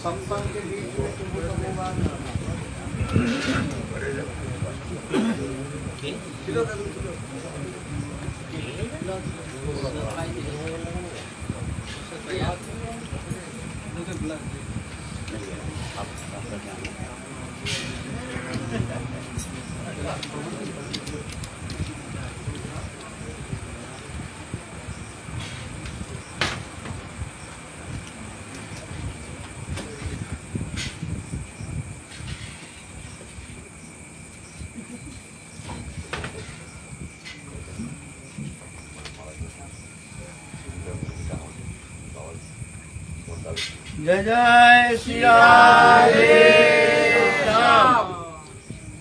सत्संग के बीच में तुम तो वो बात जय जय श्री राम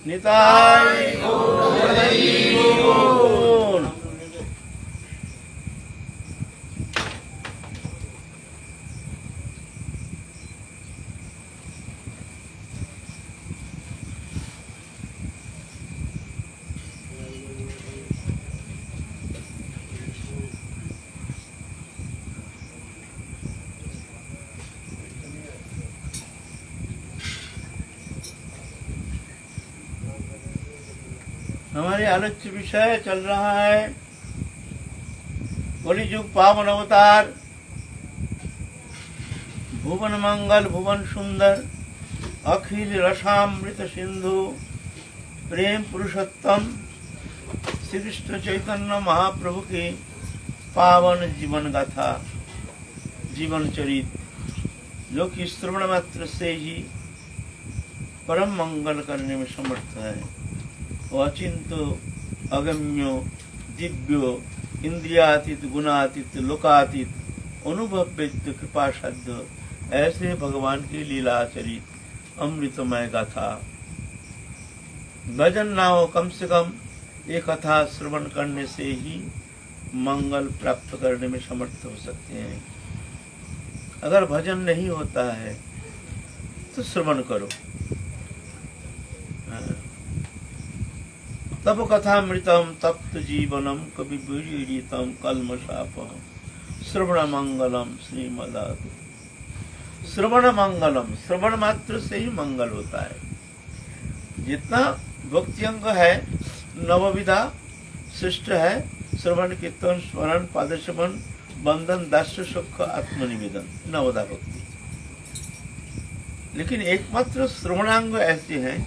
निताय गौर हमारे आलोच्य विषय चल रहा है कलियुग पावन अवतार भुवन मंगल भुवन सुंदर अखिल रसामृत सिंधु प्रेम पुरुषोत्तम श्री कृष्ण चैतन्य महाप्रभु की पावन जीवन गाथा जीवन चरित जो कि श्रवण मात्र से ही परम मंगल करने में समर्थ है। अचिंत्य अगम्यो दिव्यो इंद्रियातीत गुणातीत लोकातीत अनुभव्य कृपा साध्य ऐसे भगवान की लीला चरित अमृतमय गाथा भजन ना हो कम से कम ये कथा श्रवण करने से ही मंगल प्राप्त करने में समर्थ हो सकते हैं। अगर भजन नहीं होता है तो श्रवण करो। तब कथामृतम तप्त जीवनम कवि विरीतम कल्मशापम श्रवण मंगलम श्रीमदाद। श्रवण मंगलम, श्रवण मात्र से ही मंगल होता है। जितना भक्ति अंग है नवविधा श्रेष्ठ है श्रवण कीर्तन स्मरण पादसेवन बंधन दास्य सुख आत्मनिवेदन नवदा भक्ति। लेकिन एकमात्र श्रवणांग ऐसे हैं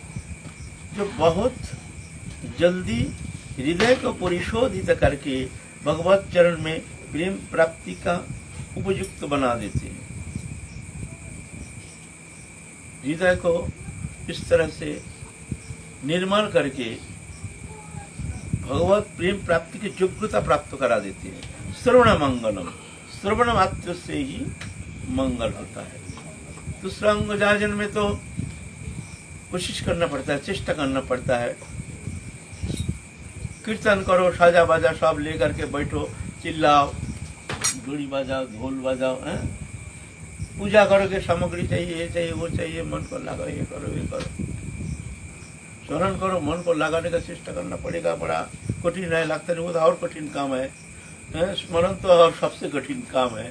जो बहुत जल्दी हृदय को परिशोधित करके भगवत चरण में प्रेम प्राप्ति का उपयुक्त बना देते हैं। हृदय को इस तरह से निर्मल करके भगवत प्रेम प्राप्ति की योग्यता प्राप्त करा देते हैं। श्रवण मंगलम, श्रवण मात्र से ही मंगल होता है। दूसरा अंग जाजन में तो कोशिश करना पड़ता है, चेष्टा करना पड़ता है। कीर्तन करो, साजा बाजा सब लेकर के बैठो, चिल्लाओ, डोरी बजाओ, ढोल बजाओ, पूजा करोगे सामग्री चाहिए, ये चाहिए वो चाहिए, मन को लगाओ, ये करो ये करो, स्मरण करो, मन को लगाने का चेष्टा करना पड़ेगा। बड़ा कठिन है, लगता नहीं वो तो और कठिन काम है। स्मरण तो और सबसे कठिन काम है।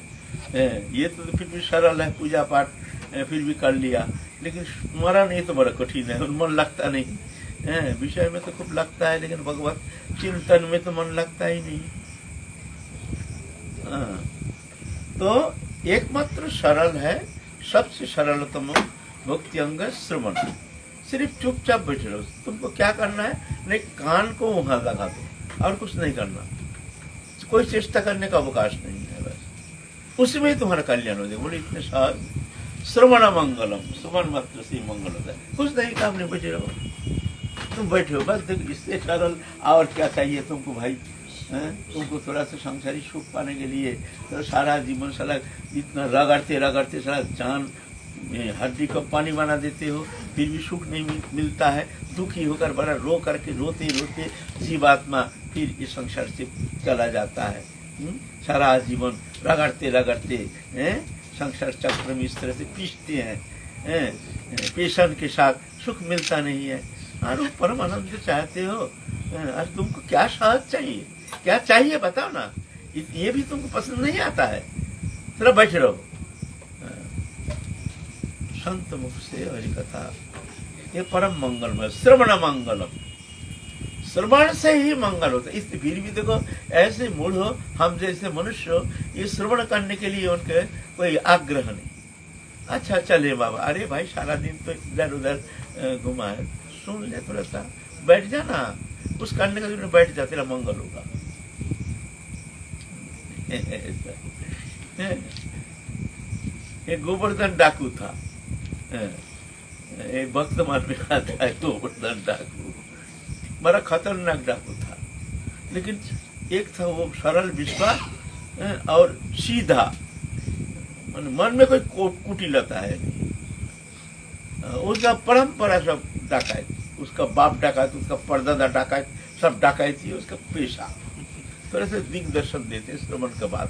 ये तो फिर भी सरल है, पूजा पाठ फिर भी कर लिया, लेकिन स्मरण ये तो बड़ा कठिन है, मन लगता नहीं। विषय में तो खूब लगता है, लेकिन भगवत चिंतन में तो मन लगता ही नहीं। तो एकमात्र सरल है, सबसे सरलतम भक्ति अंग श्रवण। सिर्फ चुपचाप बैठे रहो। तुमको क्या करना है, नहीं कान को वहां लगा दो और कुछ नहीं करना, कोई चेष्टा करने का अवकाश नहीं है। बस उसी में ही तुम्हारा कल्याण हो जाएगा। बोले इतने सहज श्रवण मंगलम, श्रवण मात्र से मंगल होता है। कुछ नहीं काम नहीं, बैठे रहो। तुम बैठे हो बस, देखो इससे सरल और क्या चाहिए तुमको भाई। तुमको थोड़ा सा संसारी सुख पाने के लिए तो सारा जीवन सारा इतना रगड़ते रगड़ते सारा जान हड्डी को पानी बना देते हो, फिर भी सुख नहीं मिलता है। दुखी होकर बड़ा रो करके रोते रोते जीवात्मा फिर इस संसार से चला जाता है। सारा जीवन रगड़ते रगड़ते संसार चक्र में इस तरह से पीसते हैं। पेशन के साथ सुख मिलता नहीं है और परम आनंद चाहते हो। और तुमको क्या सहज चाहिए, क्या चाहिए बताओ ना। ये भी तुमको पसंद नहीं आता है, थोड़ा बैठे रहो। संत मुख से हरि कथा, ये परम मंगलमय। श्रवण मंगलम, श्रवण से ही मंगल होता है। इस फिर भी देखो ऐसे मूढ़ हो, हम जैसे मनुष्य हो, ये श्रवण करने के लिए उनके कोई आग्रह नहीं। अच्छा चले बाबा, अरे भाई सारा दिन तो इधर उधर घुमा है, सुन ले थोड़ा सा, बैठ जाना, उस करने का जो बैठ जा, तेरा मंगल होगा। एक गोवर्धन डाकू था, एक वर्तमान में आता है गोवर्धन डाकू, बड़ा खतरनाक डाकू था। लेकिन एक था वो सरल विश्वास और सीधा, मन में कोई कुटिलता है नहीं। उसका परंपरा सब डाकैत, उसका बाप डाकैत, उसका परदादा डाकैत, सब डाकैती उसका पेशा। थोड़ा सा दिग्दर्शन देते श्रवण के बाद,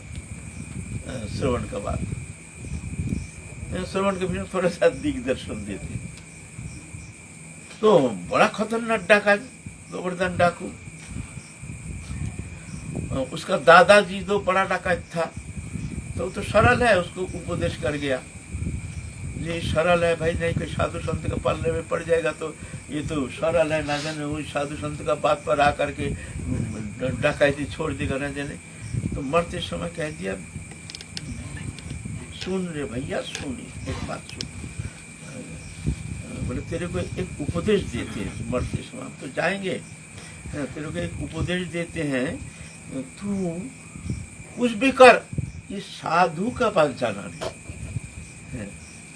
श्रवण के बाद, श्रवण के बीच में थोड़ा सा दिग्दर्शन देते। तो बड़ा खतरनाक डाकैत गोवर्धन डाकू। उसका दादाजी तो बड़ा डाकैत था, तो सरल है, उसको उपदेश कर गया, ये सरल है भाई, नहीं कोई साधु संत का पल्ले में पड़ जाएगा तो ये तो सरल है, ना जाने वो साधु संत का बात पर आकर के डकैती छोड़ देगा, ना जाने। तो मरते समय कह दिया, सुन रे भैया, सुनी एक बात सुन, बोले तेरे को एक उपदेश देते हैं मरते समय, हम तो जाएंगे, तेरे को एक उपदेश देते हैं, तू कुछ भी कर, ये साधु का पास जाना नहीं,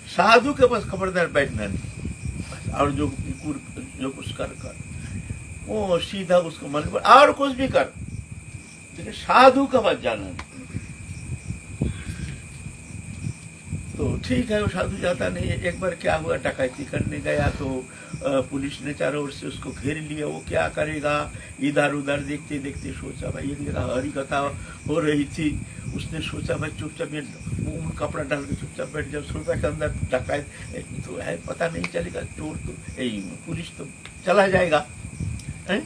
साधु के पास खबरदार बैठना नहीं, और जो कुछ कर वो सीधा उसको मन पर, और कुछ भी कर, लेकिन साधु का पास जाना नहीं। तो ठीक है, वो साधु जाता नहीं है। एक बार क्या हुआ, डकैती करने गया तो पुलिस ने चारों ओर से उसको घेर लिया। वो क्या करेगा, इधर उधर देखते देखते सोचा भाई, एक जगह हरी कथा हो रही थी, उसने सोचा भाई चुपचाप मुंह में कपड़ा डाल के चुपचाप बैठ जाओ, सोचा के अंदर डकैत तो है, पता नहीं चलेगा, चोर तो पुलिस तो चला जाएगा है?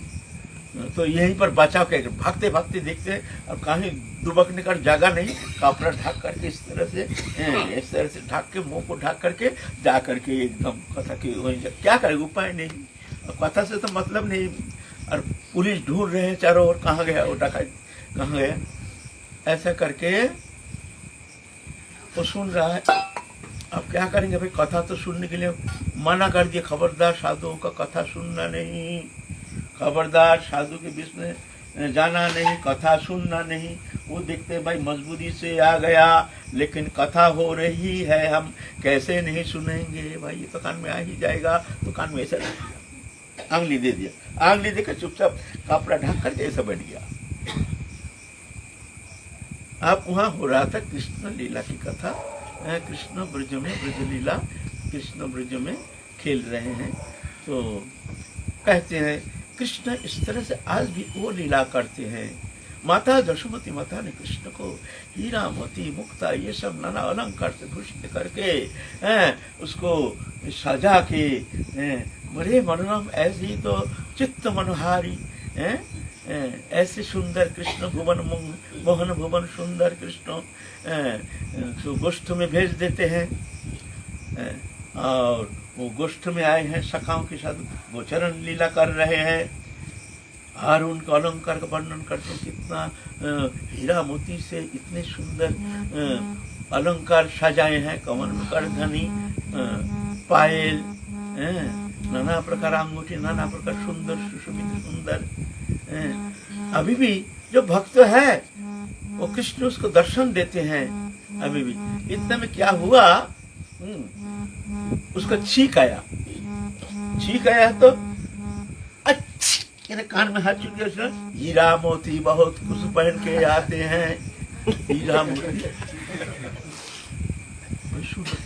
तो यहीं पर बचाव के भागते भागते देखते हैं, अब कहीं दुबकने का जगह नहीं, कपड़ा ढक करके इस तरह से ढक के, मुंह को ढक करके जा करके एकदम कथा के वहीं क्या करेगा, उपाय नहीं, कथा से तो मतलब नहीं। और पुलिस ढूंढ रहे हैं चारों ओर, कहाँ गया वो डकैत, कहाँ गया, ऐसा करके वो सुन रहा है। अब क्या करेंगे भाई, कथा तो सुनने के लिए मना कर दिया, खबरदार साधुओं का कथा सुनना नहीं, खबरदार साधु के बीच में जाना नहीं, कथा सुनना नहीं। वो देखते भाई मजबूरी से आ गया, लेकिन कथा हो रही है, हम कैसे नहीं सुनेंगे भाई, ये तो कान में आ ही जाएगा। तो कान में ऐसा आंगली दे दिया, आंगली देकर चुपचाप कपड़ा ढक करके ऐसा बैठ गया। आप वहां हो रहा था कृष्ण लीला की कथा, कृष्ण ब्रज में ब्रज लीला, कृष्ण ब्रज में खेल रहे हैं। तो कहते हैं कृष्ण इस तरह से आज भी वो लीला करते हैं। माता जशोमती माता ने कृष्ण को हीरा मोती मुक्ता ये सब नाना अलंकार से भूषित करके उसको सजा के बड़े मनोरम, ऐसी तो चित्त मनोहारी ऐसे सुंदर कृष्ण, भुवन मोहन भुवन सुंदर कृष्ण तो गोष्ठ में भेज देते हैं। और वो गोष्ठ में आए हैं, सखाओं के साथ गोचरण लीला कर रहे हैं, और उनका अलंकार का वर्णन करते हैं, कितना हीरा मोती से इतने सुंदर अलंकार सजाए हैं, कमर में करधनी, पायल, नाना प्रकार अंगूठी, नाना प्रकार सुंदर सुशोभित सुंदर। अभी भी जो भक्त है वो कृष्ण उसको दर्शन देते हैं। अभी भी इतने में क्या हुआ, उसका छींक आया तो अच्छा कान में हाथ चुट गया, हीरा मोती बहुत कुछ पहन के आते हैं, हीरा मोती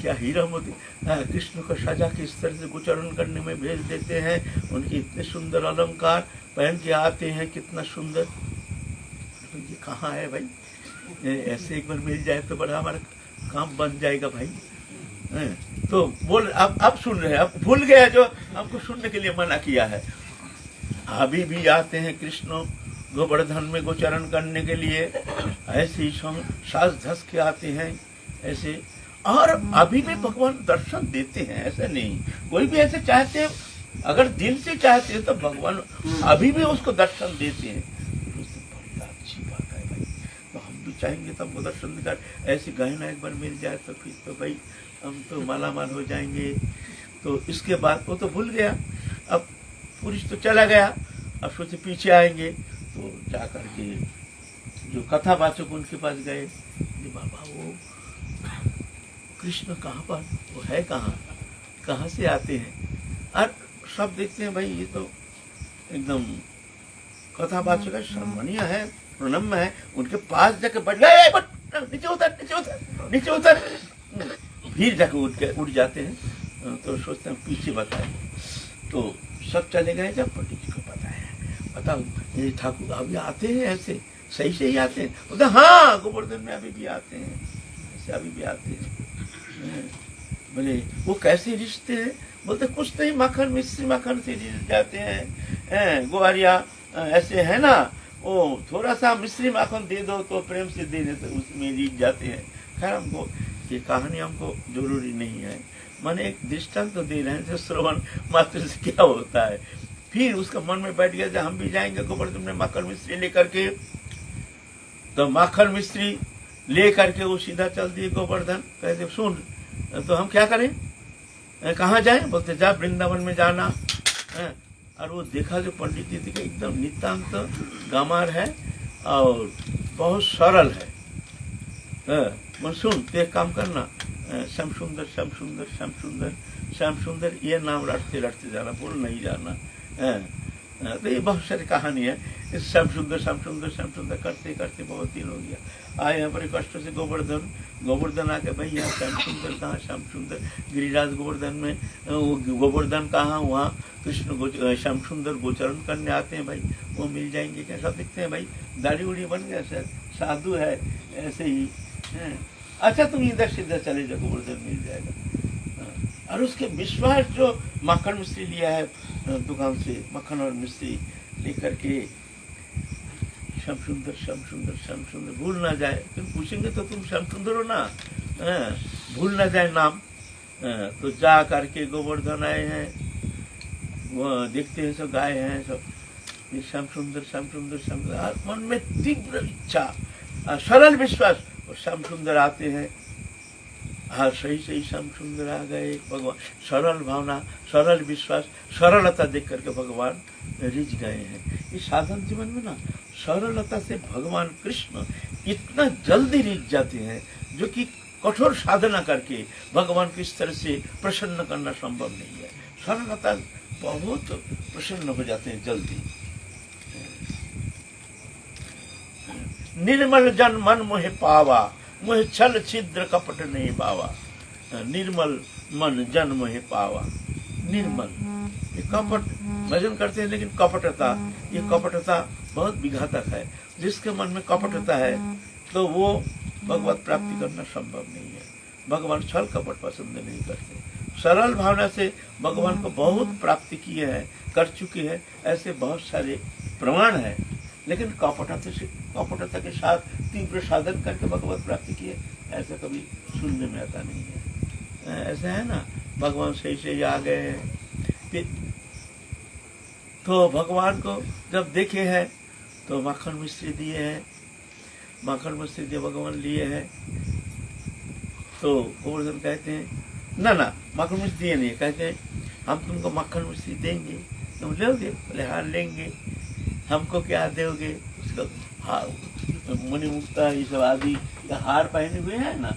क्या हीरा मोती कृष्ण को सजा के इस तरह से गोचरण करने में भेज देते हैं, उनके इतने सुंदर अलंकार पहन के आते हैं, कितना सुंदर। तो ये कहाँ है भाई, ऐसे एक बार मिल जाए तो बड़ा हमारा काम बन जाएगा भाई। तो बोल अब सुन रहे हैं, अब भूल गया जो हमको सुनने के लिए मना किया है। अभी भी आते हैं कृष्ण गोवर्धन में गोचरण करने के लिए, ऐसे ही सास धस के आते हैं ऐसे, और अभी भी भगवान दर्शन देते हैं, ऐसा नहीं। कोई भी ऐसे चाहते हैं, अगर दिल से चाहते हैं तो भगवान अभी भी उसको दर्शन देते हैं। बड़ी अच्छी बात है भाई। तो हम भी चाहेंगे तो हमको दर्शन दिखा, ऐसी गहना एक बार मिल जाए तो फिर तो भाई हम तो मालामाल हो जाएंगे। तो इसके बाद वो तो भूल गया, अब पुरुष तो चला गया, अब सोचे पीछे आएंगे। तो जा करके जो कथावाचक उनके पास गए, बाबा वो कृष्ण कहाँ पर, वो है कहाँ से आते हैं? और सब देखते हैं भाई ये तो एकदम कथावाचक है, सम्मानीय है, प्रणम्य है। उनके पास जाके बैठ गए, नीचे उतर नीचे उतर नीचे उतर, फिर जाके उठ जाते हैं। तो सोचते हैं पीछे बताए, तो सब चले गए। जब पंडित जी को बताया, बताओ ये ठाकुर अभी आते हैं, ऐसे सही से ही आते हैं? बोलते हाँ, गोवर्धन में अभी भी आते हैं, ऐसे अभी भी आते हैं। बोले वो कैसे रिश्ते हैं? बोलते कुछ नहीं, माखन मिश्री माखन से रिश्ते जाते हैं, ग्वारिया ऐसे है ना, वो थोड़ा सा मिश्री माखन दे दो तो प्रेम से दे देते, उसमें रिश्ते जाते हैं। खैर हमको ये कहानी हमको जरूरी नहीं है, मैंने एक दृष्टांत तो दे रहे हैं जो श्रवण मात्र से क्या होता है। फिर उसका मन में बैठ गया जब हम भी जाएंगे गोवर्धन में माखन मिश्री लेकर के। तो माखन मिश्री ले करके वो सीधा चल दिए गोवर्धन। कहते सुन, तो हम क्या करें, कहाँ जाएं? बोलते जा वृंदावन में जाना है। और वो देखा जो पंडित जी देखे एकदम नितांत गामार है और बहुत सरल है। मैं सुन तो एक काम करना, श्याम सुंदर श्याम सुंदर श्याम सुंदर श्याम सुंदर ये नाम रटते रटते जाना, भूल नहीं जाना। तो ये बहुत सारी कहानी है। इस श्याम सुंदर करते करते बहुत दिन हो गया। आए यहाँ पर कष्ट से गोवर्धन आके भाई यहाँ श्याम सुंदर कहाँ, श्याम सुंदर गिरिराज गोवर्धन में, वो गोवर्धन कहाँ, वहाँ कृष्ण श्याम सुंदर गोचरण करने आते हैं भाई, वो मिल जाएंगे क्या? सब दिखते हैं भाई, दाढ़ी उड़ी बन गया सर, साधु है ऐसे ही है। अच्छा तुम इधर सीधा चले जाओ, गोवर्धन मिल जाएगा। और उसके विश्वास जो माखन मिश्री लिया है दुकान से, मक्खन और मिश्री लेकर के श्याम सुंदर भूल ना जाए। तुम पूछेंगे तो तुम श्याम सुंदर हो ना, भूल ना जाए नाम। तो जा करके गोवर्धन आए हैं, वो देखते हैं सब गाय हैं सब, ये श्याम सुंदर। मन में तीव्र इच्छा, सरल विश्वास, और श्याम सुंदर आते हैं। हाँ सही श्याम सुंदर आ गए। भगवान सरल भावना, सरल विश्वास, सरलता देख करके भगवान रिझ गए हैं। इस साधन जीवन में ना सरलता से भगवान कृष्ण इतना जल्दी रिझ जाते हैं, जो कि कठोर साधना करके भगवान को इस तरह से प्रसन्न करना संभव नहीं है। सरलता बहुत प्रसन्न हो जाते हैं जल्दी। निर्मल जन मन मोहे पावा, मोहे छल छिद्र कपट नहीं पावा। निर्मल मन जन मोहे पावा, निर्मल, ये कपट भजन करते हैं लेकिन कपटता, ये कपटता बहुत विघातक है। जिसके मन में कपटता है तो वो भगवत प्राप्ति करना संभव नहीं है। भगवान छल कपट पसंद नहीं करते। सरल भावना से भगवान को बहुत प्राप्ति किए हैं, कर चुके हैं, ऐसे बहुत सारे प्रमाण हैं। लेकिन कपटता के साथ तीव्र साधन करके भगवत प्राप्ति किए, ऐसा कभी सुनने में आता नहीं है। ऐसा है ना, भगवान सही आ गए हैं। तो भगवान को जब देखे हैं तो माखन मिश्री दिए हैं, माखन मिश्री दिए भगवान लिए हैं। तो गोवर्धन कहते हैं ना माखन मिश्री दिए नहीं, कहते हैं हम तुमको माखन मिश्री देंगे, तुम लोगे? बोले हाँ लेंगे। हमको क्या दोगे? उसका हार, मुनि मुक्ता ये सब आदि हार पहने हुए है ना,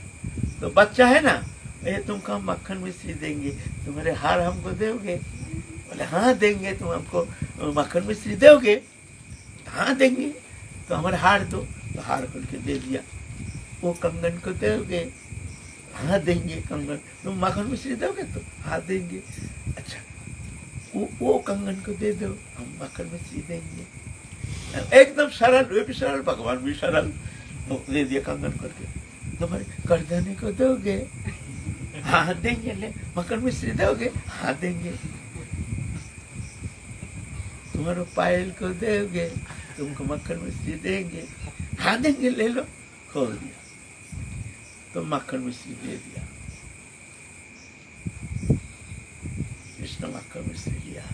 तो बच्चा है ना, ये तुमको हम मक्खन मिश्री देंगे, तुम्हारे हार हमको दोगे? बोले हाँ देंगे। तुम हमको मक्खन मिश्री दोगे? हाँ देंगे। तो हमारे हार दो, तो हार खोल के दे दिया। वो कंगन को दोगे? हाँ देंगे कंगन। तुम मक्खन मिश्री दोगे? तो हाँ देंगे। अच्छा वो कंगन को दे दो, हम मक्खन मिश्री देंगे। एकदम सरल, वे भी सरल, भगवान भी सरल। दे दिया कंगन करके। तुम्हारे करदाने को दोगे? हाँ देंगे। ले मक्खन मिश्री दोगे? हाँ देंगे। तुम्हारे पायल को दोगे? तुमको मक्खन मिश्री देंगे? हाँ देंगे। ले लो। खोल दिया तो मक्खन मिश्री दे दिया। नमक का मिश्र लिया।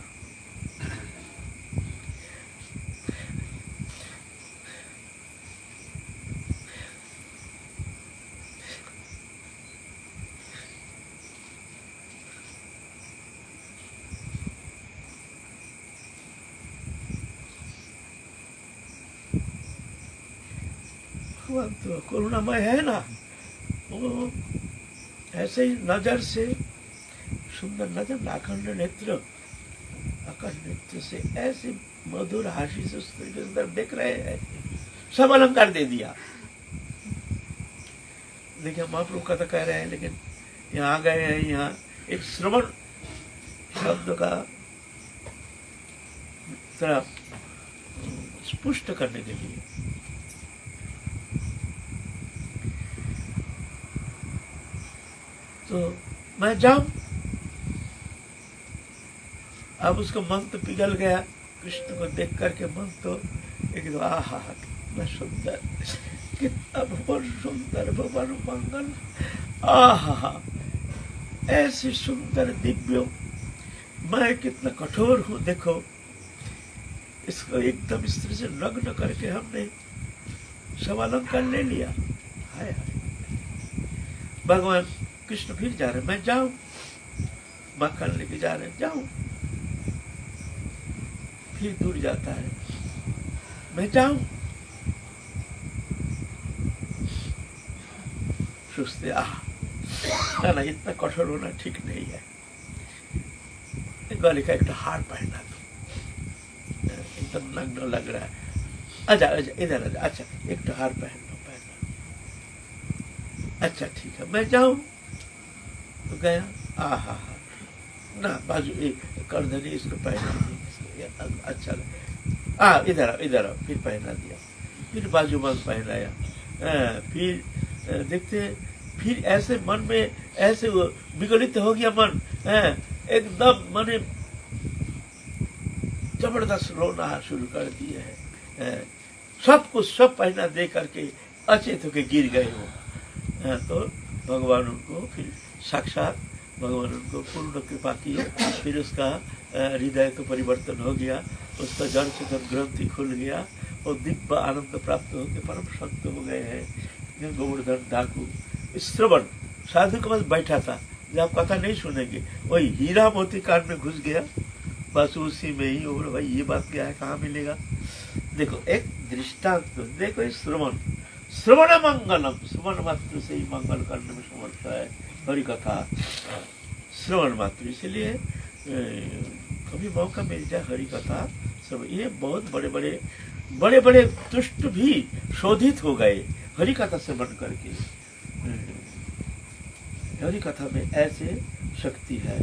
भगवान तो करुणामय है ना, वो ऐसे ही नजर से सुंदर नजर, अखंड नेत्र, अखंड नेत्र से ऐसे मधुर हासी से स्त्री के अंदर देख रहे हैं, सब अलंकार दे दिया। देखिए महाप्रभु कथा कह रहे हैं, लेकिन यहाँ आ गए हैं, यहाँ एक श्रवण शब्द का थोड़ा स्पष्ट करने के लिए। तो मैं जाऊं, अब उसका मन तो पिघल गया, कृष्ण को देख करके मन तो एकदम आहा कितना सुंदर, कितना भवन सुंदर, भवन मंगल, आहा ऐसे सुंदर दिव्य, मैं कितना कठोर हूं, देखो इसको एकदम इस तरह से नग्न करके हमने सब अलंकार ले लिया। हाय हाय, भगवान कृष्ण फिर जा रहे, मैं जाऊं, मक्खन लेके जा रहे, जाऊं, फिर दूर जाता है, मैं जाऊं, सोचते ना इतना कठोर होना ठीक नहीं है, गले का एक हार पहना दो, एकदम नग्न लग रहा है, अच्छा अच्छा इधर आजा, अच्छा एक हार पहन लो, अच्छा ठीक है मैं जाऊं। तो गया, आहा ना बाजू करधनी इसको पहना दी, अच्छा इधर आओ, फिर पहना दिया, फिर बाजूबंद पहनाया, फिर देखते, फिर ऐसे मन में ऐसे विगलित हो गया मन, एकदम माने जबरदस्त रोना शुरू कर दिए है, सब कुछ सब पहना दे करके अचेत होके गिर गए हो। तो भगवान उनको फिर साक्षात भगवान उनको पूर्ण कृपा किए, फिर उसका हृदय का परिवर्तन हो गया, उसका जड़ से जड़ ग्रंथि खुल गया और दिव्य आनंद प्राप्त होकर परम संत हो गए हैं। गोवर्धन डाकू श्रवण साधु के पास बैठा था, जब आप कथा नहीं सुनेंगे, वही हीरा मोती कान में घुस गया, बस उसी में ही, और भाई ये बात क्या है, कहाँ मिलेगा। देखो एक दृष्टांत, देखो इस श्रवण मंगलम, श्रवण मात्र से ही मंगल करने में समर्थ है हरि कथा, श्रवण मात्र। इसलिए कभी मौका मिल जाए हरि कथा श्रवण, ये बहुत बड़े बड़े दुष्ट भी शोधित हो गए हरि कथा श्रवण करके। हरि कथा में ऐसे शक्ति है,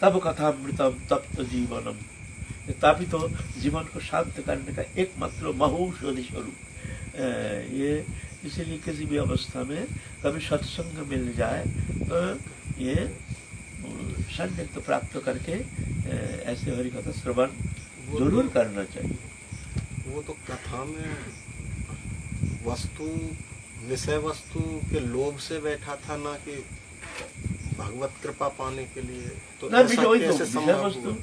तब कथामृतम तप्त जीवनम, तभी तो जीवन को शांत करने का एकमात्र महौषधि स्वरूप ये। इसीलिए किसी भी अवस्था में कभी सत्संग मिल जाए तो ये संयुक्त प्राप्त करके ऐसे हरि कथा श्रवण जरूर करना चाहिए। वो तो कथा में वस्तु, विषय वस्तु के लोभ से बैठा था, ना कि भगवत कृपा पाने के लिए। तो ना भी वही तो विषय वस्तु,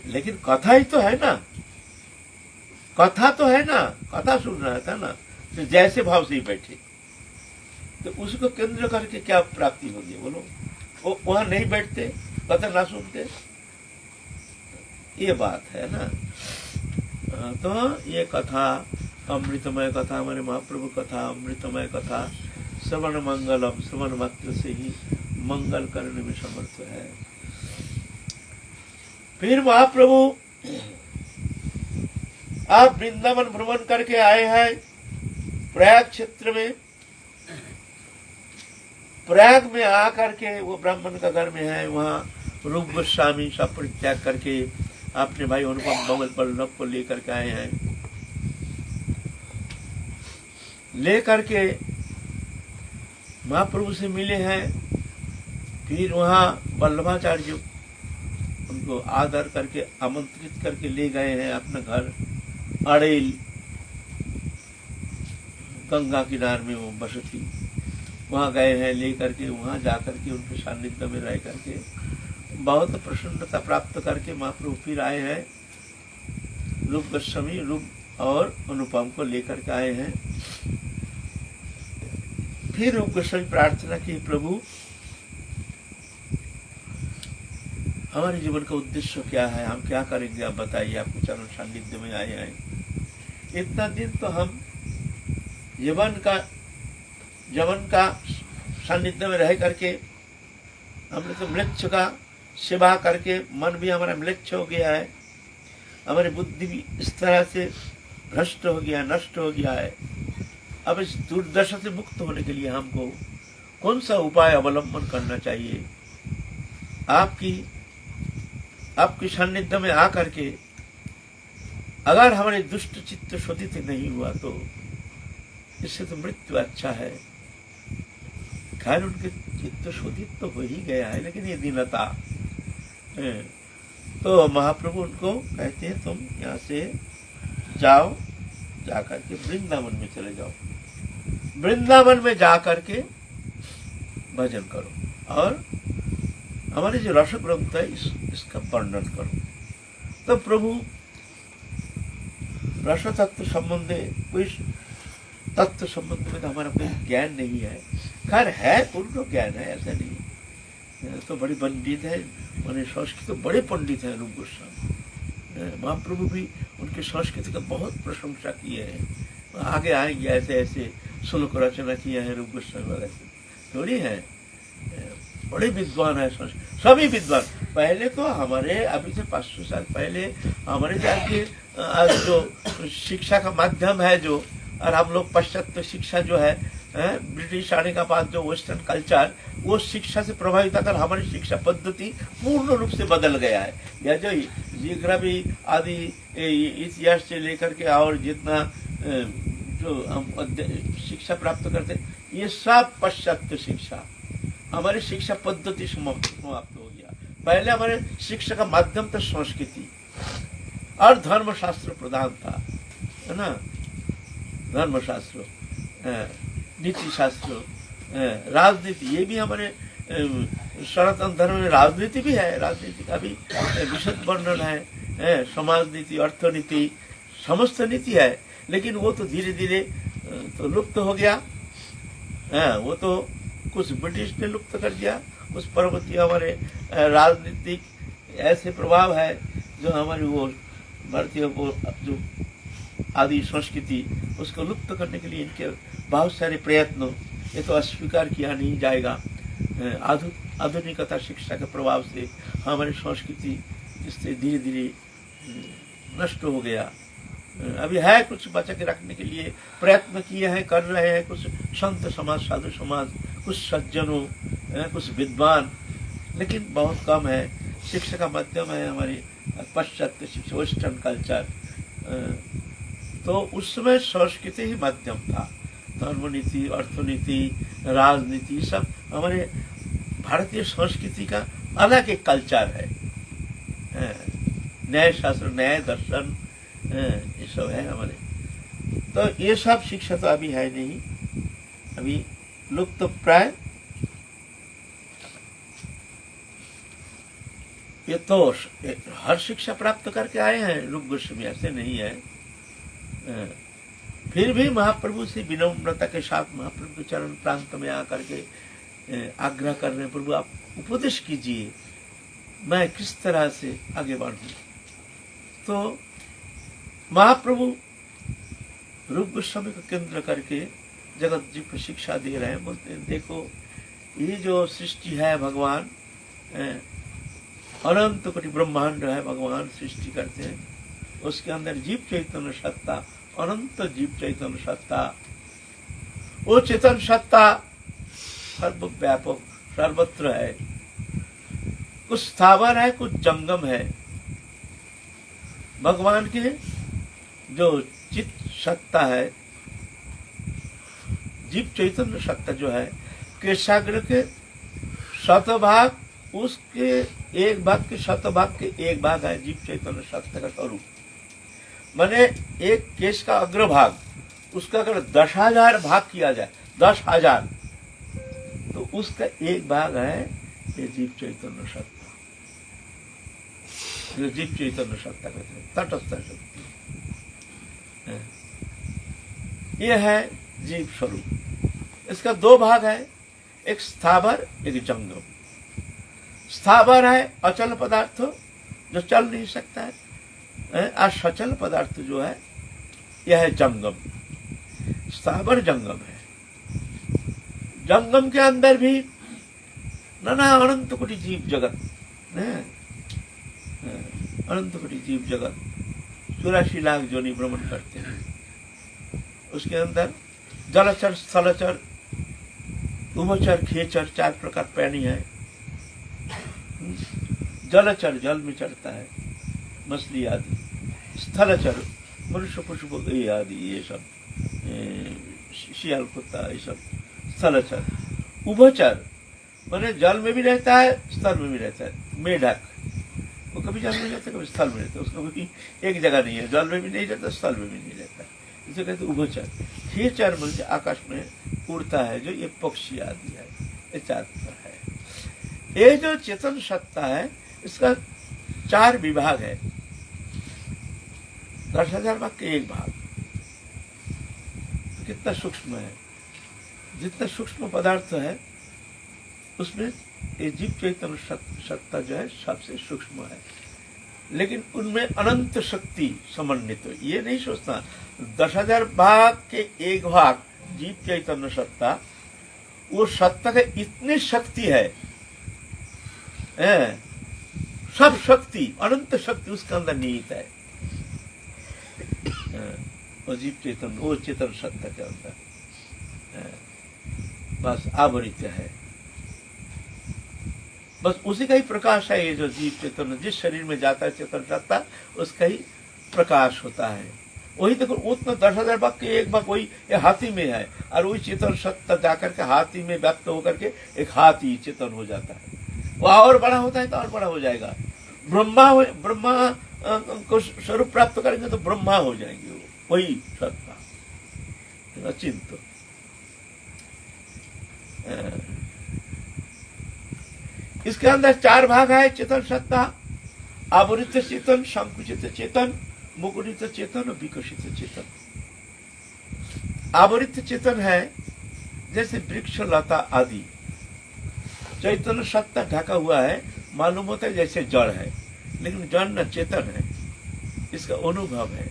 लेकिन कथा ही तो है ना, कथा तो है ना, कथा सुन रहा था ना, तो जैसे भाव से ही बैठे, तो उसको केंद्र करके क्या प्राप्ति होगी बोलो। वो वहां नहीं बैठते, कथा ना सुनते, ये बात है ना। तो ये कथा अमृतमय कथा, हमारे महाप्रभु कथा अमृतमय कथा, श्रवण मंगलम, श्रवण मात्र से ही मंगल करने में समर्थ है। फिर महाप्रभु आप वृंदावन भ्रमण करके आए हैं प्रयाग क्षेत्र में, प्रयाग में आकर के वो ब्राह्मण का घर में है, वहां रूप गोस्वामी सब परित्याग करके अपने भाई अनुपम बमल बल्लभ को लेकर के आए हैं, लेकर के महाप्रभु से मिले हैं। फिर वहां वल्लभाचार्य उनको आदर करके आमंत्रित करके ले गए हैं अपने घर अड़ेल, गंगा किनार में वो बसती, वहां गए हैं, लेकर के वहां जाकर के उनके सानिध्य में रह करके बहुत प्रसन्नता प्राप्त करके महाप्रभु फिर आए हैं, रूप गोस्वामी रूप और अनुपम को लेकर के आए हैं। फिर रूप गोस्वामी प्रार्थना की, प्रभु हमारे जीवन का उद्देश्य क्या है, हम क्या करेंगे, आप बताइए, आपके चरण सानिध्य में आए हैं। इतना दिन तो हम जीवन का सानिध्य में रह करके हमने तो म्लेच्छ का सेवा करके मन भी हमारा म्लेच्छ हो गया है, हमारी बुद्धि भी इस तरह से भ्रष्ट हो गया, नष्ट हो गया है। अब इस दुर्दशा से मुक्त होने के लिए हमको कौन सा उपाय अवलंबन करना चाहिए? आपकी सानिध्य में आकर के अगर हमारे दुष्ट चित्त शोधित नहीं हुआ तो इससे तो मृत्यु अच्छा है। खैर उनके चित्त शोधित तो हो ही गया है, लेकिन ये दीनता है। तो महाप्रभु उनको कहते हैं तुम यहाँ से जाओ, जाकर के वृंदावन में चले जाओ, वृंदावन में जाकर के भजन करो और हमारे जो रस ग्रंथ है इसका वर्णन करो। तो प्रभु रस तत्व संबंधे कोई तत्व संबंध में तो हमारा कोई ज्ञान नहीं है। खैर है, पूर्ण ज्ञान है, ऐसा नहीं। तो बड़े पंडित है, मैंने संस्कृत तो बड़े पंडित है रूप गोस्वामी। महाप्रभु भी उनके संस्कृत का बहुत प्रशंसा किए हैं। आगे आएंगे, ऐसे ऐसे श्लोक रचना किया है रूप गोस्वामी वाले, थोड़ी है, बड़े विद्वान है, सभी विद्वान। पहले तो हमारे अभी से 500 साल पहले हमारे जाके जो शिक्षा का माध्यम है जो, और हम लोग पाश्चात्य शिक्षा जो है, ब्रिटिश आने का बाद जो वेस्टर्न कल्चर, वो शिक्षा से प्रभावित होकर हमारी शिक्षा पद्धति पूर्ण रूप से बदल गया है। यह जो जियोग्राफी आदि इतिहास से लेकर के और जितना जो हम शिक्षा प्राप्त करते, ये सब पाश्चात्य शिक्षा, हमारी शिक्षा पद्धति समाप्त हो गया। पहले हमारे शिक्षा का माध्यम था संस्कृति और धर्मशास्त्र प्रधान था, है ना, धर्मशास्त्र, नीति शास्त्र, राजनीति, ये भी हमारे सनातन धर्म में राजनीति भी है, राजनीति का भी विशद वर्णन है, समाज नीति, अर्थनीति, समस्त नीति है। लेकिन वो तो धीरे धीरे तो लुप्त हो गया। वो तो कुछ ब्रिटिश ने लुप्त कर दिया, कुछ पर्वतीय हमारे राजनीतिक ऐसे प्रभाव है जो हमारी वो भारतीय को जो आदि संस्कृति उसको लुप्त करने के लिए इनके बहुत सारे प्रयत्न, ये तो अस्वीकार किया नहीं जाएगा। आधुनिकता शिक्षा के प्रभाव से हमारी संस्कृति इससे धीरे धीरे नष्ट हो गया। अभी है कुछ बचा के रखने के लिए प्रयत्न किए हैं, कर रहे हैं कुछ संत समाज, साधु समाज, कुछ सज्जनों, कुछ विद्वान, लेकिन बहुत कम है। शिक्षा का माध्यम है हमारी पाश्चात्य शिक्षा, वेस्टर्न कल्चर। तो उस समय संस्कृति ही माध्यम था। धर्मनीति, अर्थनीति, राजनीति, सब हमारे भारतीय संस्कृति का अलग एक कल्चर है। न्याय शास्त्र, न्याय दर्शन, ये सब है हमारे। तो ये सब शिक्षा तो अभी है नहीं, अभी लुप्त तो प्राय। ये तो हर शिक्षा प्राप्त करके आए हैं रूप गोस्वामी, ऐसे नहीं है। फिर भी महाप्रभु से विनम्रता के साथ महाप्रभु के चरण प्रांत में आकर के आग्रह कर रहे हैं, प्रभु आप उपदेश कीजिए, मैं किस तरह से आगे बढ़ूं। तो महाप्रभु रूप गोस्वामी को केंद्र करके जगत जी को शिक्षा दे रहे हैं। बोलते हैं देखो ये जो सृष्टि है भगवान, अनंत कोटि ब्रह्मांड है, भगवान सृष्टि करते हैं, उसके अंदर जीव चैतन्य सत्ता, अनंत जीव चैतन्य सत्ता, वो चेतन सत्ता सर्वव्यापक सर्वत्र है। कुछ स्थावर है, कुछ जंगम है। भगवान के जो चित्त सत्ता है, जीव चैतन्य सत्ता जो है, केशाग्र के शतभाग, उसके एक भाग के शतभाग के एक भाग है जीव चैतन्य सत्ता का स्वरूप। माने एक केश का अग्रभाग, उसका अगर 10,000 भाग किया जाए, 10,000, तो उसका एक भाग है ये जीव चैतन्य सत्ता। जो जीव चैतन्य सत्ता कहते हैं, तटस्थ शक्ति। ये है जीव स्वरूप। इसका दो भाग है, एक स्थावर एक जंगम। स्थावर है अचल पदार्थ जो चल नहीं सकता है, और सचल पदार्थ जो है यह है जंगम। स्थावर जंगम है। जंगम के अंदर भी नाना अनंत कोटि जीव जगत है, अनंत कोटि जीव जगत 84 लाख जोनि भ्रमण करते हैं। उसके अंदर जलचर, स्थलचर, उभचर, खेचर 4 प्रकार प्राणी है। जलचर जल में चढ़ता है, मछली आदि। स्थलचर मनुष्य पशु ये आदि, ये सब शियाल कुत्ता, ये सब स्थलचर। उभचर माने जल में भी रहता है, स्थल में भी रहता है। मेढक वो कभी जल में रहता, कभी स्थल में रहता है, उसका कोई एक जगह नहीं है, जल में भी नहीं रहता, स्थल में भी नहीं रहता। इसे कहते उभचर। खेचर मतलब आकाश में उड़ता है, जो ये पक्षी आदि है, ये 4 प्रकार है। ये जो चेतन सत्ता है इसका 4 विभाग है। 10,000 भाग के एक भाग। तो कितना सूक्ष्म है, जितना सूक्ष्म पदार्थ है उसमें ये जीव चैतन्य सत्ता जो है सबसे सूक्ष्म है। लेकिन उनमें अनंत शक्ति समन्वित है। ये नहीं सोचना 10,000 भाग के एक भाग जीव चैतन्य सत्ता, वो सत्ता का इतनी शक्ति है, सब शक्ति, अनंत शक्ति उसके अंदर निहित है। वो जीव चैतन्य, वो चेतन सत्ता के अंदर बस आवृत है। बस उसी का ही प्रकाश है। ये जो जीव चेतन जिस शरीर में जाता है चेतन सत्ता, उसका ही प्रकाश होता है। वही देखो, उतना 10,000 भाग के एक भाग वही ये हाथी में है, और वही चेतन सत्ता जाकर के हाथी में व्याप्त होकर के एक हाथी चेतन हो जाता है। वह और बड़ा होता है तो और बड़ा हो जाएगा। ब्रह्मा को स्वरूप प्राप्त करेंगे तो ब्रह्मा हो जाएंगे, वही सत्ता अचिंत्य। इसके अंदर 4 भाग है चेतन सत्ता। आवृत चेतन, संकुचित चेतन, मुकुटित चेतन और विकसित चेतन। आवृत चेतन है जैसे वृक्ष, लता आदि। चैतन्य सत्ता ढका हुआ है, मालूम होता है जैसे जड़ है, लेकिन जड़ न चेतन है, इसका अनुभव है।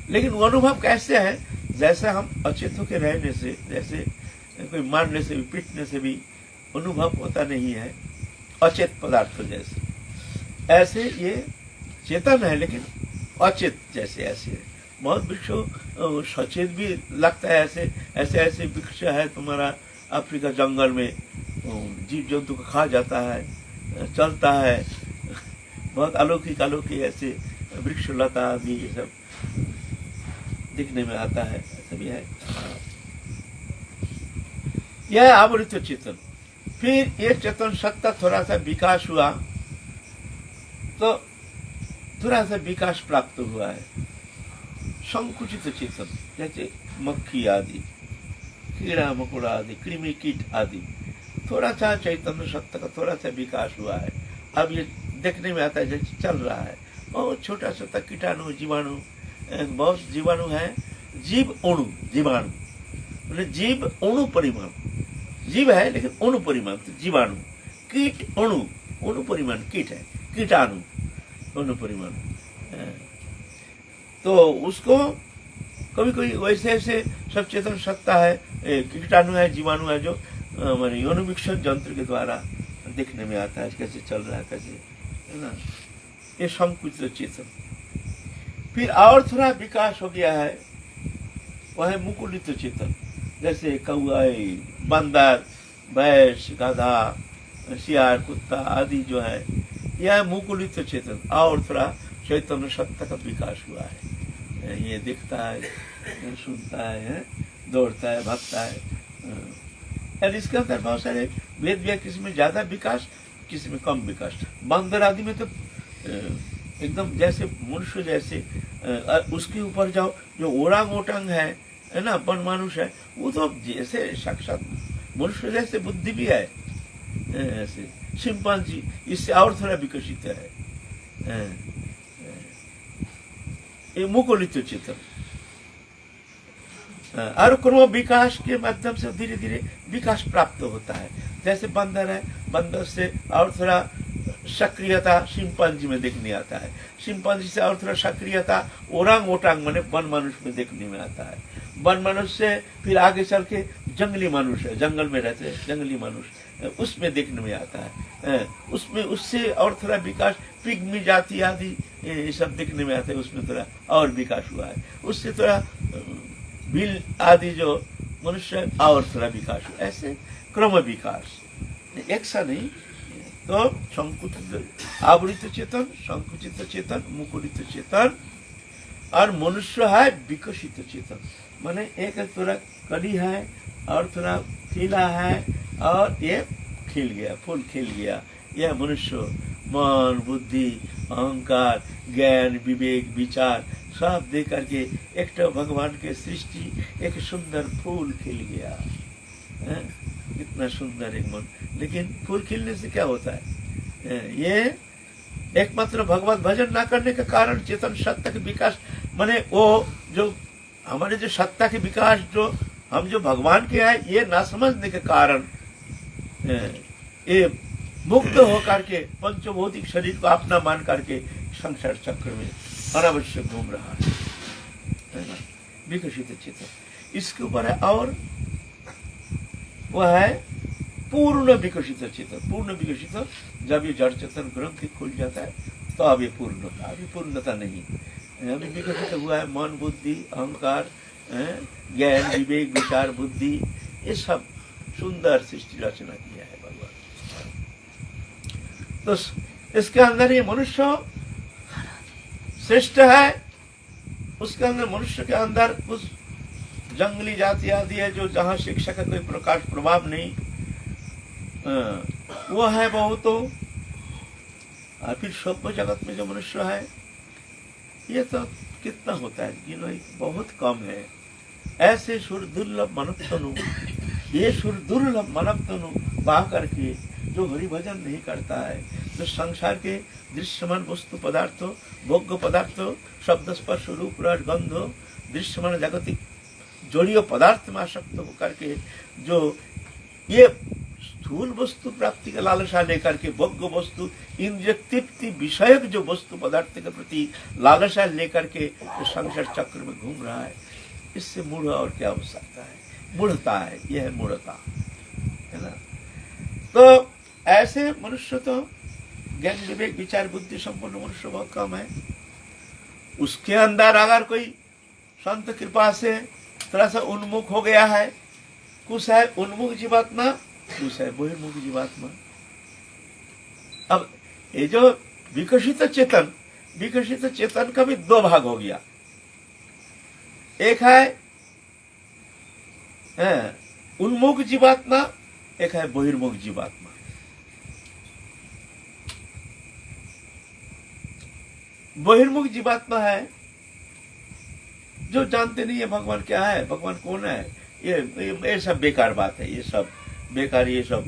लेकिन वो अनुभव कैसे है? जैसे हम अचेतों के रहने से, जैसे कोई मारने से भी, पीटने से भी अनुभव होता नहीं है, अचेत पदार्थ जैसे, ऐसे ये चेतन है लेकिन अचेत जैसे। ऐसे बहुत वृक्ष सचेत भी लगता है, ऐसे ऐसे ऐसे वृक्ष है तुम्हारा अफ्रीका जंगल में, जीव जंतु को खा जाता है, चलता है, बहुत अलौकिक अलौकिक ऐसे वृक्ष, लता आदि ये सब दिखने में आता है, ऐसा भी है। यह आवृत चेतन। फिर ये चेतन सत्ता थोड़ा सा विकास हुआ, तो थोड़ा सा विकास प्राप्त हुआ है। संकुचित चेतन जैसे मक्खी आदि, कीड़ा मकोड़ा आदि, कृमि कीट आदि, थोड़ा सा चैतन्य सत्ता का थोड़ा सा विकास हुआ है। अब ये देखने में आता है जैसे चल रहा है, बहुत छोटा छोटा कीटाणु, जीवाणु, बहुत जीवाणु है, जीव अणु, जीवाणु मतलब जीव अणु परिमाण, जीव है लेकिन अणु परिमाण, तो जीवाणु। कीट अणु, अणु परिमाण कीट है, कीटाणु अणु परिमाण। तो उसको कभी कोई वैसे ऐसे सब चेतन सत्ता है, कीटाणु है, जीवाणु है, जो माने अनुवीक्षण यंत्र के द्वारा देखने में आता है कैसे चल रहा है, कैसे, है ना। ये संकुचित चेतन। फिर और थोड़ा विकास हो गया है, वह है मुकुलित चेतन। जैसे कौआ, बंदर, भैंस, गधा, सियार, कुत्ता आदि जो है, यह मुकुलित चेतन। और थोड़ा चैतन्य सत्ता का विकास हुआ है। ये दिखता है, सुनता है, दौड़ता है, भागता है। और इसके अंदर बहुत सारे भेद भी है, किसी में ज्यादा विकास, किसी में कम विकास। बंदर आदि में तो एकदम जैसे मनुष्य जैसे, उसके ऊपर जाओ जो ओरांग ओटांग है ना, वन मानुष है, वो तो जैसे साक्षात मनुष्य जैसे बुद्धि भी है, ऐसे शिम्पांजी इससे और थोड़ा विकसित है। ये मुकुलित चेतन और क्रम विकास के माध्यम से धीरे धीरे विकास प्राप्त होता है। जैसे बंदर है, बंदर से और थोड़ा सक्रियता शिम्पांजी में देखने आता है, शिम्पांजी से और थोड़ा सक्रियता ओरांग ओटांग माने वन मनुष्य में देखने में आता है, वन मनुष्य से फिर आगे चल के जंगली मनुष्य है, जंगल में रहते हैं जंगली मनुष्य, उसमें देखने में आता है। उसमें उससे और थोड़ा विकास पिग्मी जाति आदि ये सब देखने में आता है, उसमें थोड़ा और विकास हुआ है। उससे थोड़ा बिल आदि जो मनुष्य है और थोड़ा विकास हुआ, ऐसे क्रम विकास, एक सा नहीं। तो संकुचित आवृत चेतन, संकुचित चेतन, मुकुलित चेतन और मनुष्य है विकसित चेतन। माने एक थोड़ा कली है और थोड़ा खिला है और ये खिल गया, फूल खिल गया। यह मनुष्य मन बुद्धि अहंकार ज्ञान विवेक विचार सब दे करके एक तो भगवान के सृष्टि एक सुंदर फूल खिल गया है? इतना सुंदर एक मन। लेकिन फूल खिलने से क्या होता है? ये एकमात्र भगवत भजन ना करने के कारण चेतन सत्ता के विकास, माने वो जो हमारे जो सत्ता के विकास जो हम जो भगवान के है ये ना समझने के कारण ये मुक्त होकर के पंचभौतिक शरीर को अपना मान करके संसार चक्र में अनावश्यक घूम रहा है ना। विकसित चेतन इसके ऊपर है और वह है पूर्ण विकसित चेतन। पूर्ण विकसित जब ये जड़ चेतन ग्रंथि खुल जाता है तो अब ये पूर्णता, अभी पूर्णता नहीं, अभी विकसित हुआ है मन बुद्धि अहंकार ज्ञान विवेक विचार बुद्धि, ये सब सुंदर सृष्टि रचना किया है भगवान। तो इसके अंदर ये मनुष्य श्रेष्ठ है, उसके अंदर मनुष्य के अंदर उस जंगली जाति आदि है जो जहाँ शिक्षा का कोई प्रकाश प्रभाव नहीं, वो है बहुत। और फिर सभ्य जगत में जो मनुष्य है ये तो कितना होता है, बहुत कम है। ऐसे सुर दुर्लभ मानव तनु, ये सुर दुर्लभ मानव तनु पा करके जो हरि भजन नहीं करता है, जो संसार के दृश्यमान वस्तु पदार्थों भोग्य पदार्थों शब्द स्पर्श रूप रस गंध दृश्यमान जागतिक जड़ीय पदार्थ में आसक्त होकर के जो ये स्थूल वस्तु प्राप्ति का लालसा लेकर के भोग्य वस्तु इंद्रिय तृप्ति विषयक जो वस्तु पदार्थ के प्रति लालसा लेकर के जो संसार चक्र में घूम रहा है, इससे मूढ़ और क्या हो सकता है? मूढ़ता है, यह है मूढ़ता, है ना। तो ऐसे मनुष्य तो ज्ञान विवेक विचार बुद्धि संपन्न मनुष्य बहुत कम है। उसके अंदर अगर कोई संत कृपा से थोड़ा सा उन्मुख हो गया है, कुछ है उन्मुख जीवात्मा, कुछ है बहिर्मुख जीवात्मा। अब ये जो विकसित चेतन का भी दो भाग हो गया, एक है उन्मुख जीवात्मा, एक है बहिर्मुख जीवात्मा। बहिर्मुख जीवात्मा है जो जानते नहीं है भगवान क्या है, भगवान कौन है, ये सब बेकार बात है, ये सब बेकार, ये सब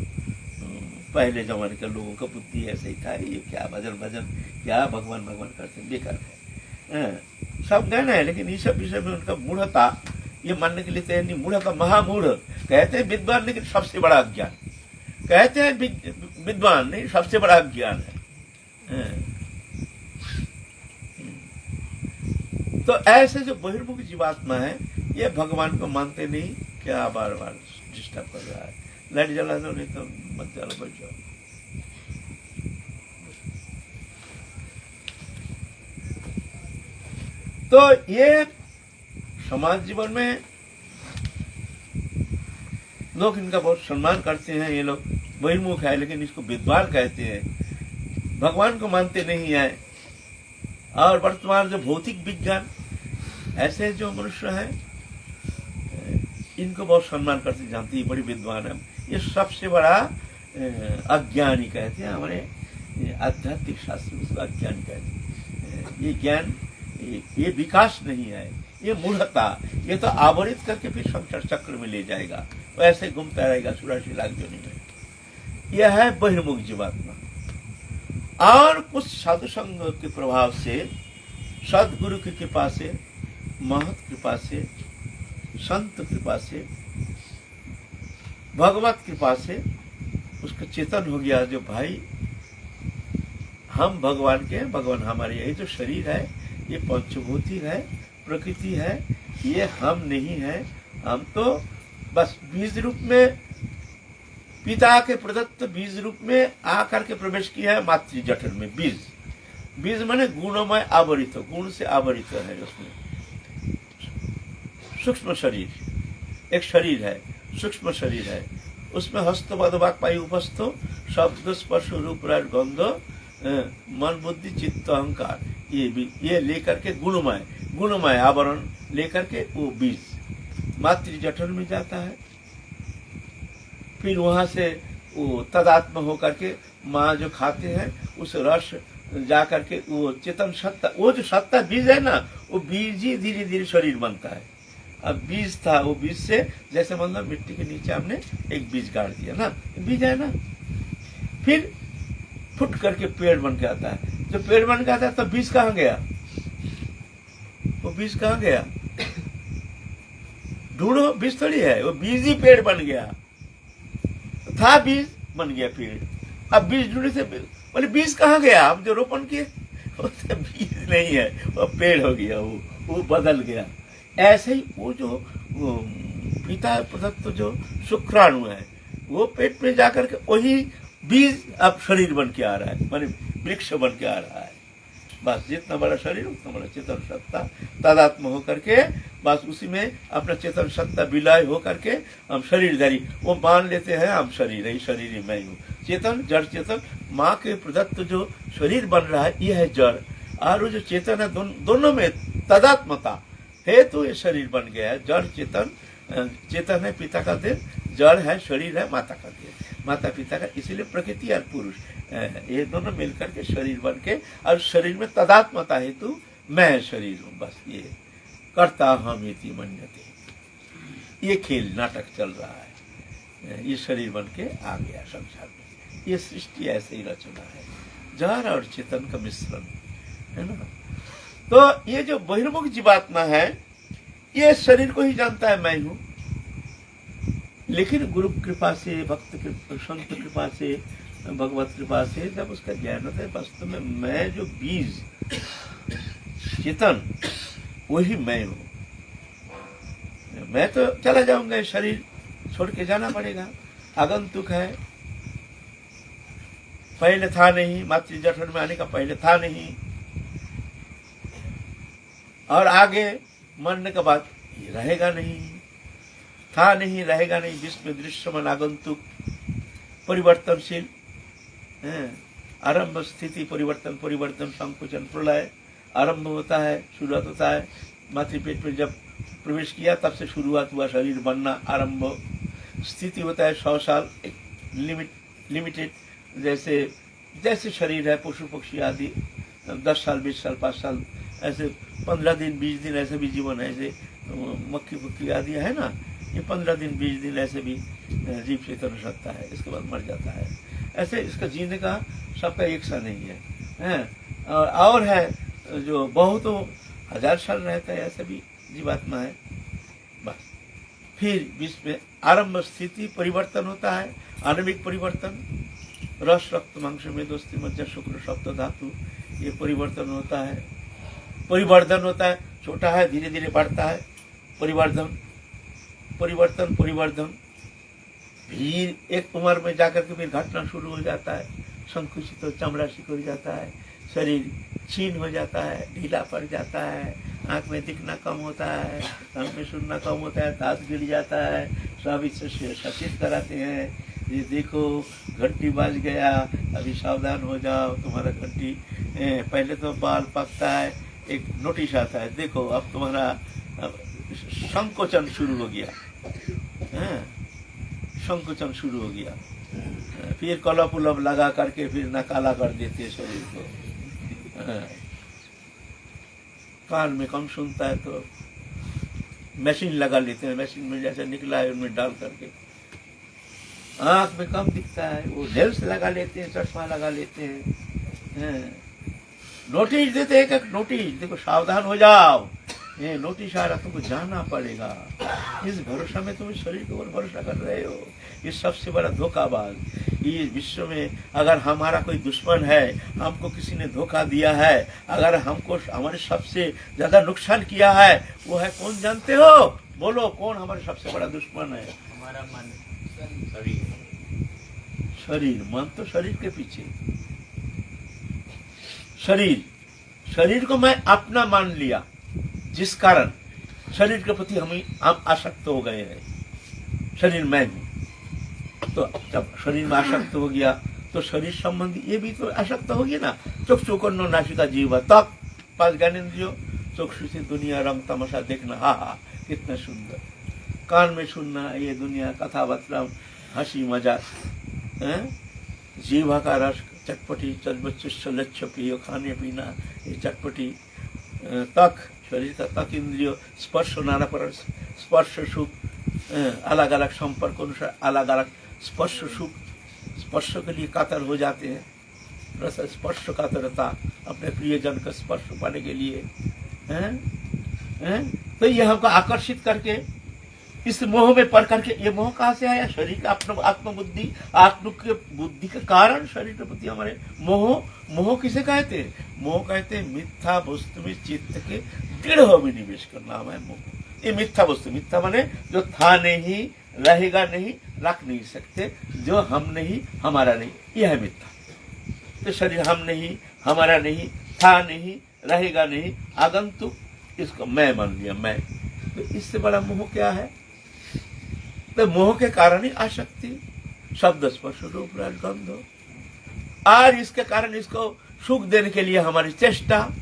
पहले जमाने के लोगों का बुद्धि ऐसे ही था, ये क्या भजन क्या भगवान करते बेकार है, सब ज्ञान है लेकिन ये सब विषय में उनका मूढ़ता, ये मानने के लिए तैयार नहीं। मूढ़ता महामूढ़ कहते हैं विद्वान, लेकिन सबसे बड़ा अज्ञान कहते हैं विद्वान नहीं, सबसे बड़ा अज्ञान है। तो ऐसे जो बहिर्मुख जीवात्मा है ये भगवान को मानते नहीं, क्या बार बार डिस्टर्ब कर रहा है। लाइट जला दो, नहीं तो मत जला, बच जाओ। तो ये समाज जीवन में लोग इनका बहुत सम्मान करते हैं। ये लोग बहिर्मुख है लेकिन इसको विद्वान कहते हैं, भगवान को मानते नहीं है। और वर्तमान जो भौतिक विज्ञान ऐसे जो मनुष्य हैं इनको बहुत सम्मान करते, जानते हैं बड़ी विद्वान है, ये सबसे बड़ा अज्ञानी कहते हैं। हमारे आध्यात्मिक शास्त्र में उसको अज्ञान कहते हैं। ये ज्ञान ये विकास नहीं है, ये मूढ़ता, ये तो आवरित करके फिर संसार चक्र में ले जाएगा, तो ऐसे घूमता रहेगा 84 लाख जोनि में। यह है बहिर्मुख जीवात्मा। और कुछ साधु संग के प्रभाव से, सदगुरु की कृपा से, महत कृपा से, संत कृपा से, भगवत कृपा से उसका चेतन हो गया जो भाई हम भगवान के हैं, भगवान हमारे, यही जो शरीर है ये पंचभूति है, प्रकृति है, ये हम नहीं है। हम तो बस बीज रूप में, पिता के प्रदत्त बीज रूप में आकर के प्रवेश किया है मातृ जठर में। बीज, बीज माने गुणमय आवरित, गुण से आवरित है। उसमें सूक्ष्म शरीर, एक शरीर है, सूक्ष्म शरीर है, उसमें हस्त पदवाक पाई उपस्थो शब्द स्पर्श रूप रस गंध मन बुद्धि चित्त अहंकार, ये लेकर के गुणमय आवरण लेकर के वो बीज मातृ जठर में जाता है। फिर वहां से वो तदात्म होकर के माँ जो खाते हैं उस रस जा करके वो चेतन सत्ता, वो जो सत्ता बीज है ना, वो बीज ही धीरे धीरे शरीर बनता है। अब बीज था, वो बीज से जैसे मतलब मिट्टी के नीचे हमने एक बीज गाड़ दिया ना, बीज है ना, फिर फुट करके पेड़ बन के आता है। जब पेड़ बन के आता है तो बीज कहाँ गया? वो बीज कहाँ गया? ढूंढो, बीज थोड़ी है, वो बीज ही पेड़ बन गया। था बीज, बन गया पेड़। अब बीज ढूंढने से बोले बीज कहाँ गया? हम जो रोपण किए वो तो बीज नहीं है, वो पेड़ हो गया, वो बदल गया। ऐसे ही वो जो पिता प्रदत्त जो शुक्राणु है वो पेट में जाकर के वही बीज अब शरीर बन के आ रहा है, माने वृक्ष बन के आ रहा है। बस जितना बड़ा शरीर उतना बड़ा चेतन सत्ता तादात्म होकर के बस उसी में अपना चेतन सत्ता विलय होकर के हम शरीरधारी, वो मान लेते हैं हम शरीर है, शरीर ही मैं हूँ। चेतन जड़ चेतन माँ के प्रदत्त जो शरीर बन रहा है ये है जड़, और वो जो चेतन है दोनों में तदात्मता है तो ये शरीर बन गया है। जड़ चेतन, चेतन है पिता का देह, जड़ है शरीर है माता का देह, माता पिता का, इसीलिए प्रकृति और पुरुष ये दोनों मिलकर के शरीर बन के, और शरीर में तदात्मता हेतु मैं शरीर हूँ। बस ये करता हम इति मन्यते, ये खेल नाटक चल रहा है, ये शरीर बन के आ गया संसार में। ये सृष्टि ऐसे ही रचना है, जड़ और चेतन का मिश्रण है ना। तो ये जो बहिर्मुख जीवात्मा है ये शरीर को ही जानता है मैं हूँ, लेकिन गुरु कृपा से, भक्त संत कृपा से, भगवत कृपा से जब उसका ज्ञान होता है वास्तव में मैं जो बीज चेतन वही मैं हूँ। मैं तो चला जाऊंगा, शरीर छोड़ के जाना पड़ेगा, आगंतुक है, पहले था नहीं, मातृ जठर में आने का पहले था नहीं, और आगे मरने के बाद ये रहेगा नहीं, था नहीं, रहेगा नहीं। विश्व दृश्यमान आगंतुक परिवर्तनशील, आरंभ स्थिति परिवर्तन, परिवर्तन संकुचन प्रलय, आरंभ होता है, शुरुआत होता है मातृपेट में जब प्रवेश किया तब से शुरुआत हुआ शरीर बनना, आरंभ। स्थिति होता है 100 साल, एक लिमिटेड, जैसे शरीर है पशु पक्षी आदि 10 साल 20 साल 5 साल, ऐसे 15 दिन 20 दिन ऐसे भी जीवन है, ऐसे मक्खी पक्की आदि है ना, ये 15 दिन 20 दिन ऐसे भी जीव चेतन सकता है, इसके बाद मर जाता है। ऐसे इसका जीने का सबका एक सा नहीं है, और है जो बहुत 1000 साल रहता है, ऐसे भी जीवात्मा है। बस फिर विश्व में आरंभ स्थिति परिवर्तन होता है, आणविक परिवर्तन, रस रक्त मांस में दोस्ती मज्जा शुक्र सप्त धातु, ये परिवर्तन होता है, परिवर्धन होता है, छोटा है धीरे धीरे बढ़ता है, परिवर्धन परिवर्तन परिवर्धन, फिर एक उम्र में जाकर के फिर घटना शुरू हो जाता है, संकुचित तो चमड़ा सिकुड़ जाता है, शरीर छीन हो जाता है, ढीला पड़ जाता है, आंख में दिखना कम होता है, कान में सुनना कम होता है, दांत गिर जाता है, सब इससे सचेत कराते हैं, ये देखो घंटी बाज गया, अभी सावधान हो जाओ, तुम्हारा घंटी, पहले तो बाल पकता है, एक नोटिस आता है, देखो अब तुम्हारा संकोचन शुरू हो गया, संकोचन शुरू हो गया, फिर कलप उलप लगा करके फिर नकाला कर देते हैं शरीर को, कान में कम सुनता है तो मशीन लगा लेते हैं, मशीन में जैसे निकला है उनमें डाल करके आंख में कम दिखता है, वो लेंस लगा लेते हैं, चश्मा लगा लेते हैं। नोटिस देते हैं, एक नोटिस, देखो सावधान हो जाओ, ये नोटिस आ रहा, तुमको जाना पड़ेगा। इस भरोसा में तुम शरीर के ऊपर भरोसा कर रहे हो, ये सबसे बड़ा धोखाबाज। ये विश्व में अगर हमारा कोई दुश्मन है, हमको किसी ने धोखा दिया है, अगर हमको हमारे सबसे ज्यादा नुकसान किया है, वो है कौन जानते हो? बोलो कौन हमारे सबसे बड़ा दुश्मन है? हमारा मन, शरीर। मन तो शरीर के पीछे, शरीर को मैं अपना मान लिया, जिस कारण शरीर के प्रति हम आसक्त हो गए हैं। शरीर मैं हूं, तो जब शरीर में आसक्त हो गया तो शरीर संबंधी ये भी तो आसक्त होगी ना। चक्षुकर्ण नासिका जीवा तक, 5 ज्ञानेंद्रियों, चक्षु से दुनिया रंग तमाशा देखना, हा हा कितना सुंदर। कान में सुनना ये दुनिया, कथा बार्ता, हंसी मजाक, जीवा का रस, चटपटी लक्ष्य प्रिय खाने पीना, ये चटपटी। तक, शरीर का तक इंद्रिय, स्पर्श, नाना पर स्पर्श सुख, अलग अलग संपर्क अनुसार अलग अलग स्पर्श सुख, स्पर्श के लिए कातर हो जाते हैं। रस स्पर्श कातरता, अपने प्रियजन का स्पर्श पाने के लिए, तो ये हमको आकर्षित करके इस मोह में पड़ करके, ये मोह कहाँ से आया? शरीर का आत्मबुद्धि, आत्म के बुद्धि के कारण शरीर के प्रति हमारे मोह किसे कहते हैं? मोह कहते हैं मिथ्या वस्तु में चित्त के दृढ़ विनिवेश का नाम है मोह। ये मिथ्या वस्तु, मिथ्या माने जो था नहीं, रहेगा नहीं, रख नहीं सकते, जो हम नहीं, हमारा नहीं, यह है मिथ्या। तो शरीर हम नहीं, हमारा नहीं, था नहीं, रहेगा नहीं, आगंतुक, इसको मैं मान लिया, मैं। तो इससे बड़ा मोह क्या है? तो मोह के कारण ही आसक्ति, शब्द स्पर्श रूप रस गंध, और इसके कारण इसको सुख देने के लिए हमारी चेष्टा,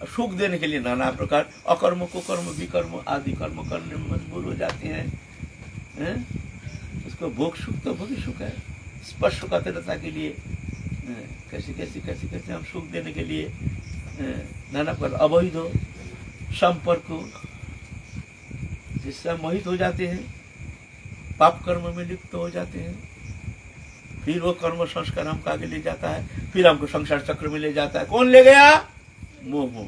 सुख देने के लिए नाना प्रकार अकर्म, कुकर्म, विकर्म आदि कर्म करने में मजबूर हो जाते हैं। इसको भोग सुख तो भोग सुख है, स्पर्श कातरता के लिए कैसे हम सुख देने के लिए नाना प्रकार अवैध संपर्क, जिससे हम मोहित हो जाते हैं, पाप कर्म में लिप्त हो जाते हैं। फिर वो कर्म संस्कार हमको आगे ले जाता है, फिर हमको संसार चक्र में ले जाता है। कौन ले गया? मोह।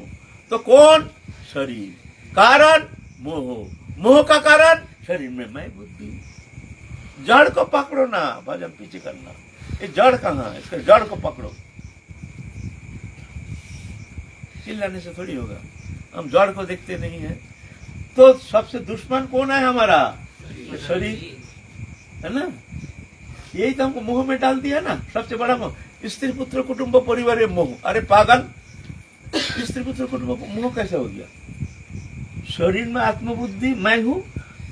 तो कौन? शरीर। कारण मोह, मोह का कारण शरीर में मैं बुद्धि। जड़ को पकड़ो ना, भजन पीछे करना। ये जड़ कहाँ है? इसके जड़ को पकड़ो। चिल्लाने से थोड़ी होगा, हम जड़ को देखते नहीं है। तो सबसे दुश्मन कौन है हमारा? शरीर है ना। यही तो हमको मोह में डाल दिया ना, सबसे बड़ा मोह। स्त्री पुत्र कुटुंब परिवार मोह। अरे पागल, स्त्री पुत्र कुटुंब मोह कैसे हो गया? शरीर में आत्मबुद्धि मैं हूं,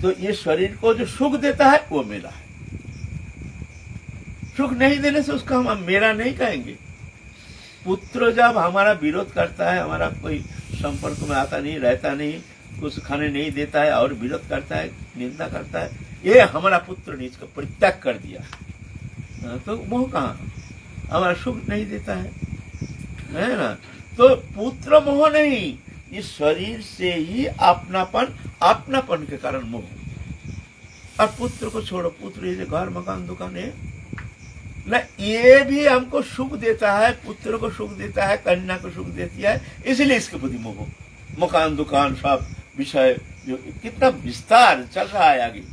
तो ये शरीर को जो सुख देता है वो मेरा है। सुख नहीं देने से उसका हम मेरा नहीं कहेंगे। पुत्र जब हमारा विरोध करता है, हमारा कोई संपर्क में आता नहीं, रहता नहीं, कुछ खाने नहीं देता है और विरोध करता है, निंदा करता है, ये हमारा पुत्र ने इसको परित्याग कर दिया, तो मोह कहाँ? हमारा सुख नहीं देता है ना। तो पुत्र मोह नहीं, इस शरीर से ही अपनापन के कारण मोह। और पुत्र को छोड़ो, पुत्र ये घर मकान दुकान है ना, ये भी हमको सुख देता है, पुत्र को सुख देता है, कन्या को सुख देती है, इसलिए इसके प्रति मोह। मकान दुकान सब विषय जो कितना विस्तार चल रहा है आगे,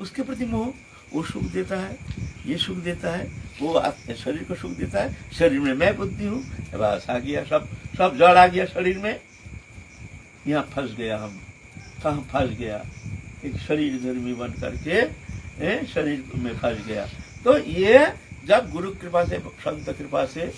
उसके प्रति मोह। वो सुख देता है, ये सुख देता है, वो शरीर को सुख देता है। शरीर में मैं बुद्धि हूँ, बस आ गया, सब जड़ आ गया शरीर में। यहाँ फंस गया हम। कहाँ फंस गया? एक शरीर धर्मी बन करके शरीर में फंस गया। तो ये जब गुरु कृपा से, संत कृपा से,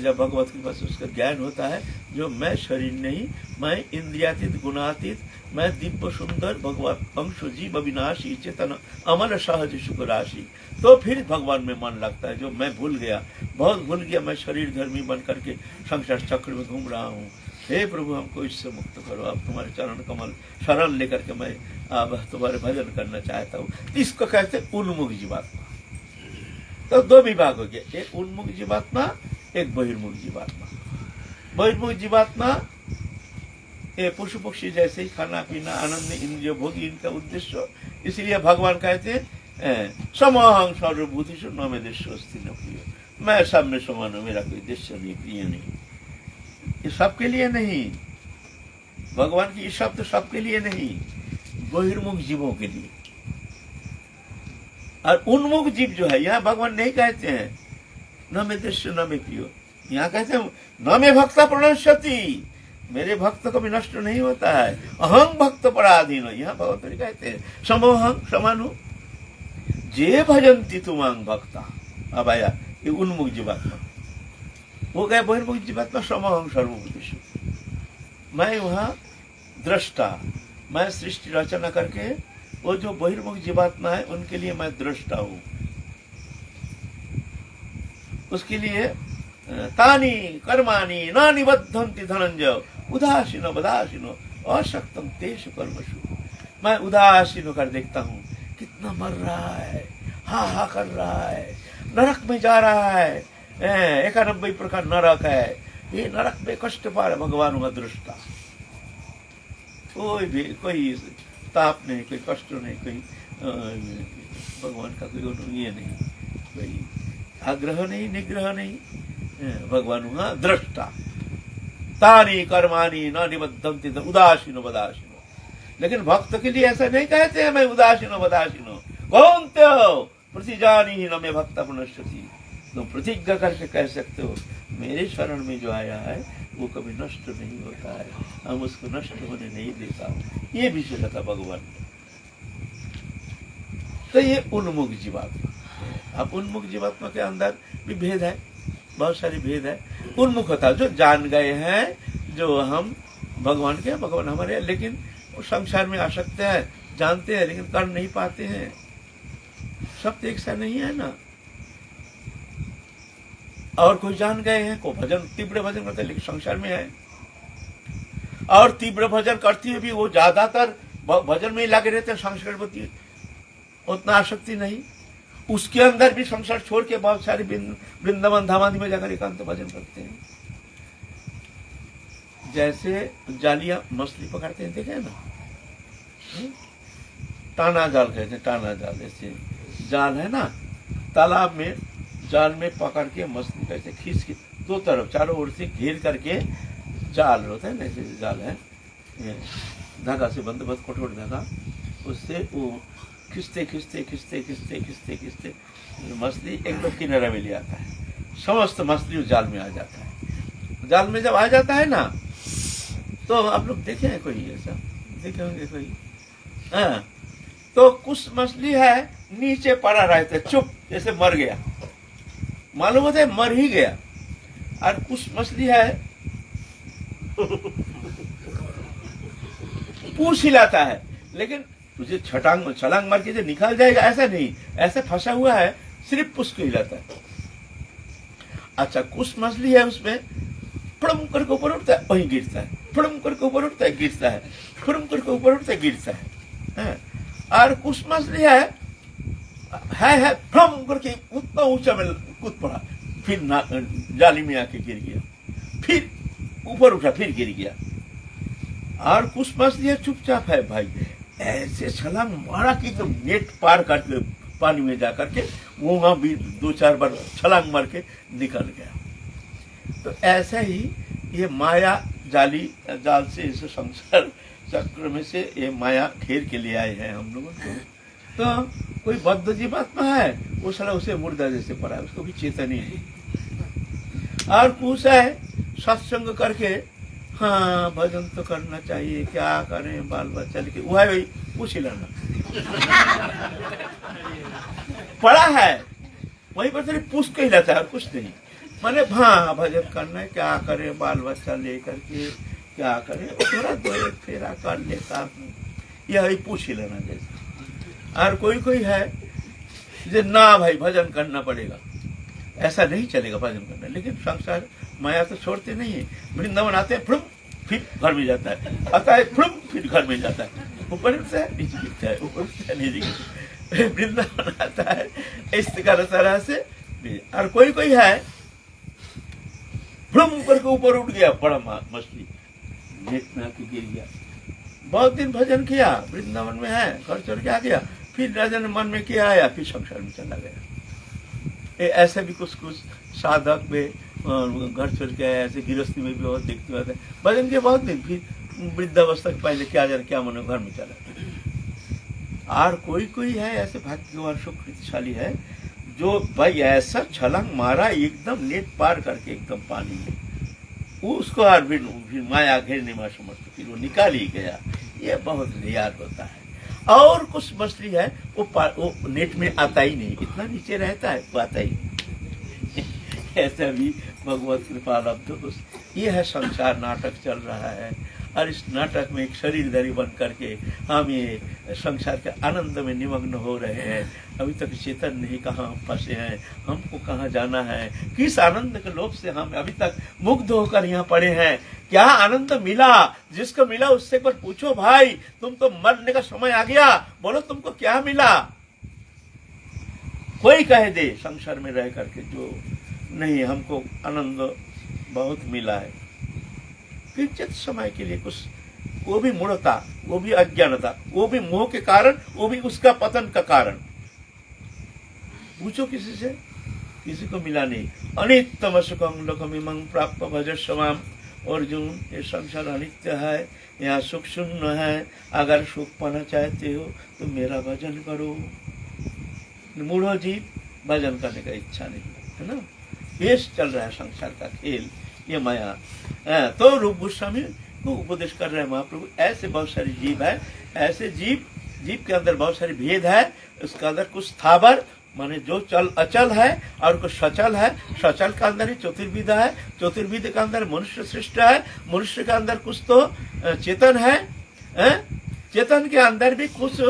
जब भगवत कृपा से उसका ज्ञान होता है, जो मैं शरीर नहीं, मैं इंद्रियातीत गुणातीत, मैं दिव्य सुंदर भगवत अंश जीव अविनाशी चेतन अमर सहज सुख राशि, तो फिर भगवान में मन लगता है। जो मैं भूल गया, बहुत भूल गया, मैं शरीर धर्मी बन करके संसार चक्र में घूम रहा हूँ। हे प्रभु, हमको इससे मुक्त करो। अब तुम्हारे चरण कमल शरण लेकर के मैं अब तुम्हारे भजन करना चाहता हूँ। इसको कहते उन्मुख जीवात्मा। तो दो विभाग हो गया, एक उन्मुख जीवात्मा, एक बहिर्मुख जीवात्मा। बहिर्मुख जीवात्मा ये पशु पक्षी जैसे ही खाना पीना, आनंद इंद्रिय भोगी, इनका उद्देश्य। इसलिए भगवान कहते हैं समोहं सर्वभूतेषु न मे देशोऽस्ति न प्रिय, मैं सब में समान हूं, मेरा कोई देश नहीं, प्रिय नहीं। ये सबके लिए नहीं, भगवान की ये शब्द सबके लिए नहीं, बहिर्मुख जीवों के लिए। और उन्मुख जीव जो है, यहाँ भगवान नहीं कहते हैं न मे देश न मे प्रिय, यहाँ कहते हैं न मे भक्ता प्रणश्यति, मेरे भक्त कभी नष्ट नहीं होता है, अहं भक्त पराधीन, यहाँ भगवत कहते हैं समोहं समानु जे भजंती तुमांग भक्ता। अब आया ये उन्मुख जीवात्मा, वो गए बहिर्मुख जीवात्मा समोहं सर्वभूतेषु, मैं वहां दृष्टा, मैं सृष्टि रचना करके वो जो बहिर्मुख जीवात्मा है उनके लिए मैं दृष्टा हूं, उसके लिए तानी कर्माणि न निबद्धन्ति धनंजय उदासीनो बदासीनो अशक्तम तेषु कर्मसु, मैं उदासीन होकर देखता हूँ कितना मर रहा है, हा कर रहा है, नरक में जा रहा है, 91 प्रकार नरक है, ये नरक में कष्ट पा रहा, भगवान हुआ दृष्टा, कोई ताप नहीं, कोई कष्ट नहीं, कोई भगवान का कोई ये नहीं, कोई आग्रह नहीं, निग्रह नहीं, भगवान हुआ दृष्टा। तानी कर्माणि न निबद्धन्ति उदासीनो बदासीनो, लेकिन भक्त के लिए ऐसा नहीं कहते हैं मैं उदासीनो बदासीनो, कौन तो प्रतिजानी न मैं भक्त पुनश्यति, तुम प्रतिज्ञा करके कह सकते हो मेरे शरण में जो आया है वो कभी नष्ट नहीं होता है, हम उसको नष्ट होने नहीं देता हूं, ये विशेषता भगवान ने। तो ये उन्मुख जीवात्मा, अब उन्मुख जीवात्मा के अंदर भी भेद है, बहुत सारी भेद है। उन्मुख होता है जो जान गए हैं जो हम भगवान के, भगवान हमारे, लेकिन वो संसार में आ सकते हैं, जानते हैं लेकिन कर नहीं पाते हैं, सब तो एक सा नहीं है ना। और कोई जान गए हैं, को भजन तीव्र भजन करते हैं लेकिन संसार में है, और तीव्र भजन करती है भी वो ज्यादातर भजन में ही लगे रहते हैं, संसार प्रति उतना आसक्ति नहीं, उसके अंदर भी संसार छोड़ के बहुत सारे वृंदावन धाम आदि में जाकर एकांत भजन करते हैं। जैसे जालिया मछली पकड़ते हैं, देखे ना, टाना जाल कहते हैं, टाना जाल, जैसे जाल है ना तालाब में, जाल में पकड़ के मछली कैसे खींच के दो तरफ चारों ओर से घेर करके जाल होता है ना, जैसे जाल है धागा से बंद, बहुत कठोर धागा, उससे वो खींचते खींचते खींचते खींचते खींचते खींचते मछली एकदम किनारे में ले आता है, समस्त मछली उस जाल में आ जाता है। जाल में जब आ जाता है ना, तो आप लोग देखे हैं कोई ऐसा, देखे होंगे कोई, हाँ, तो कुछ मछली है नीचे पड़ा रहता है चुप, जैसे मर गया, मालूम होता है मर ही गया, और कुछ मछली है पूछ हिलाता है, लेकिन तुझे छलांग मार के जो निकाल जाएगा ऐसा नहीं, ऐसा फंसा हुआ है, सिर्फ पुष्प हिलाता है। अच्छा, कुछ मछली है उसमें फड़म करके ऊपर उठता है, वहीं गिरता है, फड़म करके ऊपर उठता है, गिरता है, फड़म करके ऊपर उठता है, गिरता है। और कुछ मछली है फड़म करके उतना ऊंचा में कूद पड़ा, फिर जाली में आके गिर गया, फिर ऊपर उठा, फिर गिर गया। और कुछ मछली है चुपचाप है भाई, ऐसे छलांग मारा कि तो नेट पार करके पानी में जा करके वहां भी 2-4 बार छलांग मार के निकल गया। तो ऐसा ही ये माया जाल से, इस संसार चक्र में से ये माया घेर के लिए आए हैं हम लोगों को। तो कोई बद्ध जीवात्मा है, वो साला उसे मुर्दा जैसे पड़ा है, उसको भी चेतन ही नहीं। और कुछ है सत्संग करके, हाँ भजन तो करना चाहिए, क्या करें बाल बच्चा, लेकिन वही पूछ लेना पड़ा है, वहीं पर सिर्फ पूछ के ही रहता है और कुछ नहीं। माने हाँ भजन करना है, क्या करें बाल बच्चा लेकर के, क्या करें, थोड़ा दो एक फेरा कर लेता हूँ, यही पूछ ही लेना जैसे। और कोई है जो ना भाई भजन करना पड़ेगा, ऐसा नहीं चलेगा भजन करना, लेकिन संसार माया तो छोड़ते नहीं है। वृंदावन आते हैं, फिर घर में जाता है, आता है फिर घर में जाता है, ऊपर उठता है नीचे गिरता है, ऊपर उठता है नीचे गिरता है, वृंदावन आता है इस तरह से। और कोई है भ्रम करके ऊपर उठ गया, बड़ा मछली नेट में आके गिर गया, बहुत दिन भजन किया, वृंदावन में है, घर छोड़ के आ गया, फिर राजन मन में क्या आया, फिर संसार में चला गया। ऐसे भी कुछ कुछ साधक में घर छोड़ के आया, ऐसे गृहस्थी में भी बहुत देखते होते हैं, भजन के बहुत दिन, फिर वृद्धावस्था के पहले क्या जाने क्या मन घर में चला गया। और कोई कोई है ऐसे भाग्यवान सुकृतशाली है जो भाई ऐसा छलांग मारा एकदम नेट पार करके एकदम पानी में, वो उसको और फिर माया घेरने में समर्थ, फिर वो निकाल ही गया। ये बहुत रेयर होता है। और कुछ मछली है वो नेट में आता ही नहीं, इतना नीचे रहता है, वो आता ही नहीं। ऐसा भी भगवत कृपा लब्ध। ये है संसार नाटक चल रहा है, और इस नाटक में एक शरीरधारी बन करके हम ये संसार के आनंद में निमग्न हो रहे हैं। अभी तक चेतन नहीं, कहाँ हम फंसे हैं, हमको कहाँ जाना है, किस आनंद के लोभ से हम अभी तक मुग्ध होकर यहाँ पड़े हैं। क्या आनंद मिला, जिसको मिला उससे पर पूछो भाई, तुम तो मरने का समय आ गया, बोलो तुमको क्या मिला। कोई कह दे संसार में रह करके जो नहीं हमको आनंद बहुत मिला है, किंचित समय के लिए कुछ, वो भी मूढ़ता, वो भी अज्ञानता, वो भी मोह के कारण, वो भी उसका पतन का कारण। पूछो किसी से, किसी को मिला नहीं। अनित्यम सुखम लोकमिमं प्राप्त भजस्वमाम। अर्जुन, ये संसार अनित्य है, यहाँ सुख शून्य है, अगर सुख पाना चाहते हो तो मेरा भजन करो। मूढ़ो जीव, भजन करने का इच्छा नहीं है ना। बेश चल रहा है संसार का खेल, ये माया। तो रूप गोस्वामी को उपदेश कर रहे हैं महाप्रभु, ऐसे बहुत सारे जीव है, ऐसे जीव के अंदर बहुत सारे भेद है। उसके अंदर कुछ स्थावर माने जो चल अचल है, और कुछ सचल है। सचल के अंदर ही चतुर्विध है, चतुर्विध के अंदर मनुष्य श्रेष्ठ है, मनुष्य के अंदर कुछ तो चेतन है, चेतन के अंदर भी कुछ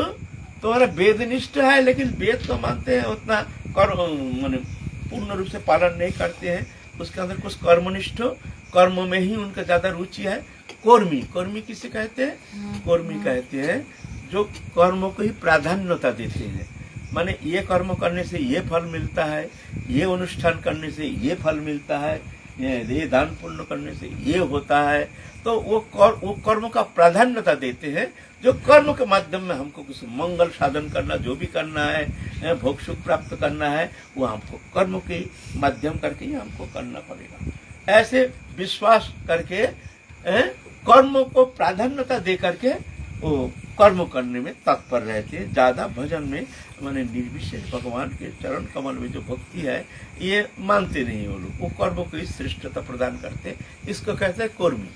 तुम्हारा वेदनिष्ठ है, लेकिन वेद तो मानते हैं उतना माने पूर्ण रूप से पालन नहीं करते हैं। उसके अंदर कुछ कर्मनिष्ठ, कर्म में ही उनका ज्यादा रुचि है। कर्मी किसे कहते हैं? कर्मी कहते हैं जो कर्म को ही प्राधान्यता देते हैं। माने ये कर्म करने से ये फल मिलता है, ये अनुष्ठान करने से ये फल मिलता है, ये दान पुण्य करने से ये होता है। तो वो कर्म का प्राधान्यता देते हैं। जो कर्म के माध्यम में हमको कुछ मंगल साधन करना, जो भी करना है, भोग सुख प्राप्त करना है, वो हमको कर्म के माध्यम करके ही हमको करना पड़ेगा। ऐसे विश्वास करके कर्म को प्राधान्यता दे करके वो कर्म करने में तत्पर रहते हैं। ज्यादा भजन में माने निर्विशेष भगवान के चरण कमल में जो भक्ति है ये मानते नहीं वो लोग। वो कर्म को ही श्रेष्ठता प्रदान करते हैं। इसको कहते हैं कर्मी।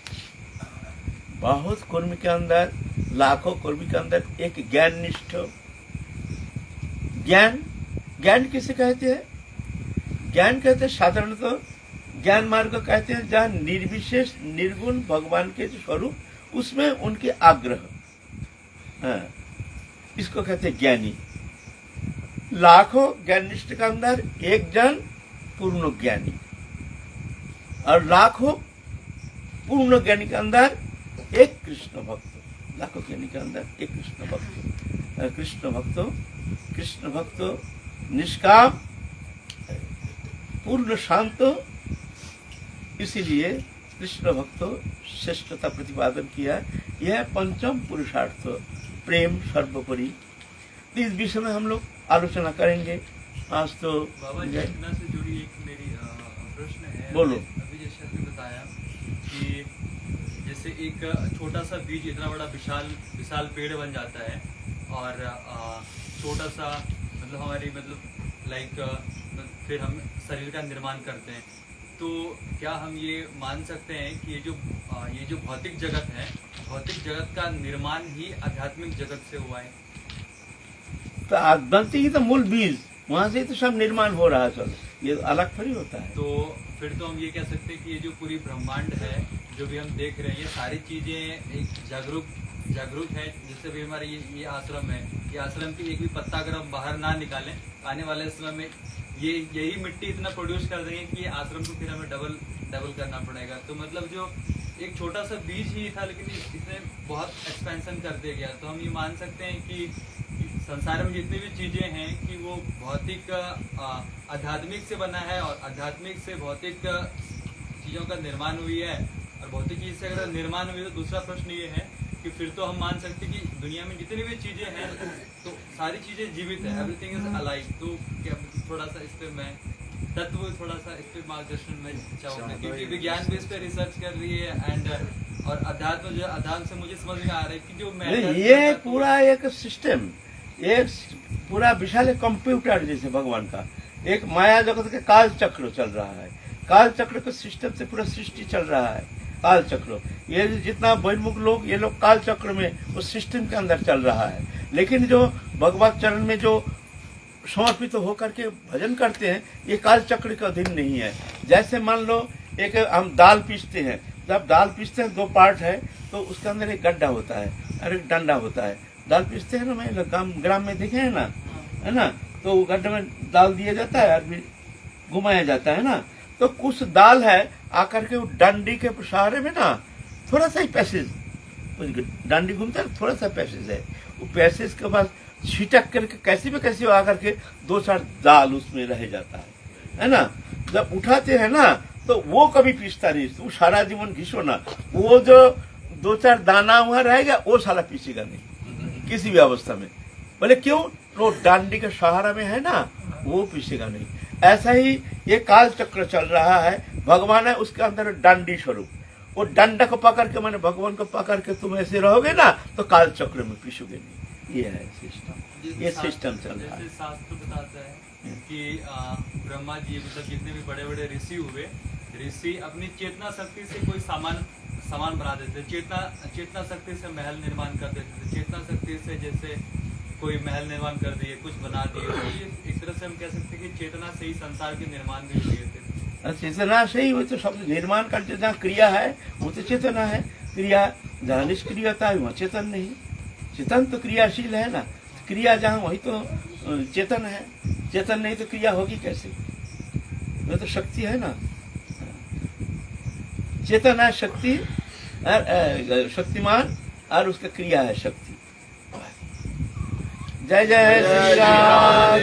बहुत कर्मी के अंदर, लाखों कर्मी के अंदर एक ज्ञान निष्ठ, ज्ञान किसे कहते हैं? ज्ञान कहते हैं साधारणतः ज्ञान मार्ग कहते हैं जहाँ निर्विशेष निर्गुण भगवान के जो स्वरूप, उसमें उनके आग्रह, इसको कहते हैं ज्ञानी। लाखों ज्ञानिष्ठ के अंदर एक जन पूर्ण ज्ञानी, और लाखों पूर्ण ज्ञानी के अंदर एक कृष्ण भक्त। लाखों ज्ञानी के अंदर एक कृष्ण भक्त। कृष्ण भक्त निष्काम, पूर्ण शांत। इसीलिए कृष्ण भक्त श्रेष्ठता प्रतिपादन किया। यह पंचम पुरुषार्थ, प्रेम सर्वोपरि। इस विषय में हम लोग आलोचना करेंगे। आज तो बाबा जी से जुड़ी एक मेरी प्रश्न है। बोलो। अभी जैसे आपने बताया कि जैसे एक छोटा सा बीज इतना बड़ा विशाल पेड़ बन जाता है, और छोटा सा मतलब हमारी फिर हम शरीर का निर्माण करते हैं। तो क्या हम ये मान सकते हैं कि ये जो भौतिक जगत है, भौतिक जगत का निर्माण ही आध्यात्मिक जगत से हुआ है? तो आदि ही तो मूल बीज, वहां से तो सब निर्माण हो रहा है। सब ये अलग थोड़ी होता है। तो फिर तो हम ये कह सकते हैं कि ये जो पूरी ब्रह्मांड है, जो भी हम देख रहे हैं, ये सारी चीजें एक जागरूक है। जैसे भी हमारे ये आश्रम है, ये आश्रम की एक भी पत्ता अगर हम बाहर ना निकालें, आने वाले समय में यही मिट्टी इतना प्रोड्यूस कर देंगे कि आश्रम को फिर हमें डबल करना पड़ेगा। तो मतलब जो एक छोटा सा बीज ही था, लेकिन इसने बहुत एक्सपेंशन कर दिया गया। तो हम ये मान सकते हैं कि संसार में जितनी भी चीजें हैं कि वो भौतिक आध्यात्मिक से बना है, और आध्यात्मिक से भौतिक चीजों का निर्माण हुई है, और भौतिक चीज से अगर निर्माण हुई तो दूसरा प्रश्न ये है कि फिर तो हम मान सकते हैं कि दुनिया में जितनी भी चीजें हैं तो सारी चीजें जीवित है, एवरीथिंग इज अलाइव। तो क्या थोड़ा सा इस पे मैं तत्व थोड़ा सा इस पे मार्गदर्शन में चाहूंगा, क्योंकि विज्ञान भी इस पे रिसर्च कर रही है एंड और अध्यात्म जो अध्यात्म से मुझे समझ में आ रहा है कि जो मैं ये पूरा एक सिस्टम, एक पूरा विशाल कंप्यूटर जैसे भगवान का एक माया जगत के काल चक्र चल रहा है। काल चक्र के सिस्टम से पूरा सृष्टि चल रहा है। काल चक्र, ये जितना बहिर्मुख लोग, ये लोग काल चक्र में उस सिस्टम के अंदर चल रहा है। लेकिन जो भगवत चरण में जो समर्पित तो होकर के भजन करते हैं, ये काल चक्र का अधीन नहीं है। जैसे मान लो एक हम दाल पीसते हैं, जब दाल पीसते हैं 2 पार्ट है, तो उसके अंदर एक गड्ढा होता है और एक डंडा होता है। दाल पीसते हैं ना, मैं ग्राम में देखे है ना, है ना, तो वो गड्ढे में दाल दिया जाता है और फिर घुमाया जाता है ना। तो कुछ दाल है आकर के वो डंडी के सहारे में ना थोड़ा सा ही पैसेज, डंडी घूमता है, थोड़ा सा पैसेज है, वो पैसेज के बाद छिटक करके कैसे भी कैसे आकर के 2-4 दाल उसमें रह जाता है ना। जब उठाते हैं ना तो वो कभी पीसता नहीं, वो सारा जीवन घिसो ना, वो जो 2-4 दाना वहां रहेगा वो साला पीसेगा नहीं किसी भी अवस्था में। बोले क्यों? वो डांडी के सहारा में है ना, वो पीसेगा नहीं। ऐसा ही ये काल चक्र चल रहा है। भगवान है उसके अंदर डांडी स्वरूप, वो डंडा को पकड़ के, मैंने भगवान को पकड़ के तुम ऐसे रहोगे ना तो काल चक्र में पीसोगे नहीं। ये है सिस्टम, ये सिस्टम चल रहा है। जैसे शास्त्र बताता है कि ब्रह्मा जी मतलब जितने भी बड़े बड़े ऋषि हुए, ऋषि अपनी चेतना शक्ति से कोई सामान बना देते, चेतना शक्ति से महल निर्माण कर देते थे, चेतना शक्ति से जैसे कोई महल निर्माण कर दिए, कुछ बना दिए। तो ये एक तरह से हम कह सकते हैं कि चेतना से ही संसार के निर्माण भी हुए थे। चेतना से ही वो तो सब निर्माण करते, जहाँ क्रिया है वो तो चेतना है। क्रिया जहाँ निष्क्रियता है वहाँ चेतन नहीं। चेतन तो क्रियाशील है ना, क्रिया जहाँ वही तो चेतन है। चेतन नहीं तो क्रिया होगी कैसे? वो तो शक्ति है ना, चेतन है शक्ति, शक्तिमान, और उसका क्रिया है शक्ति। जय जय श्री राम।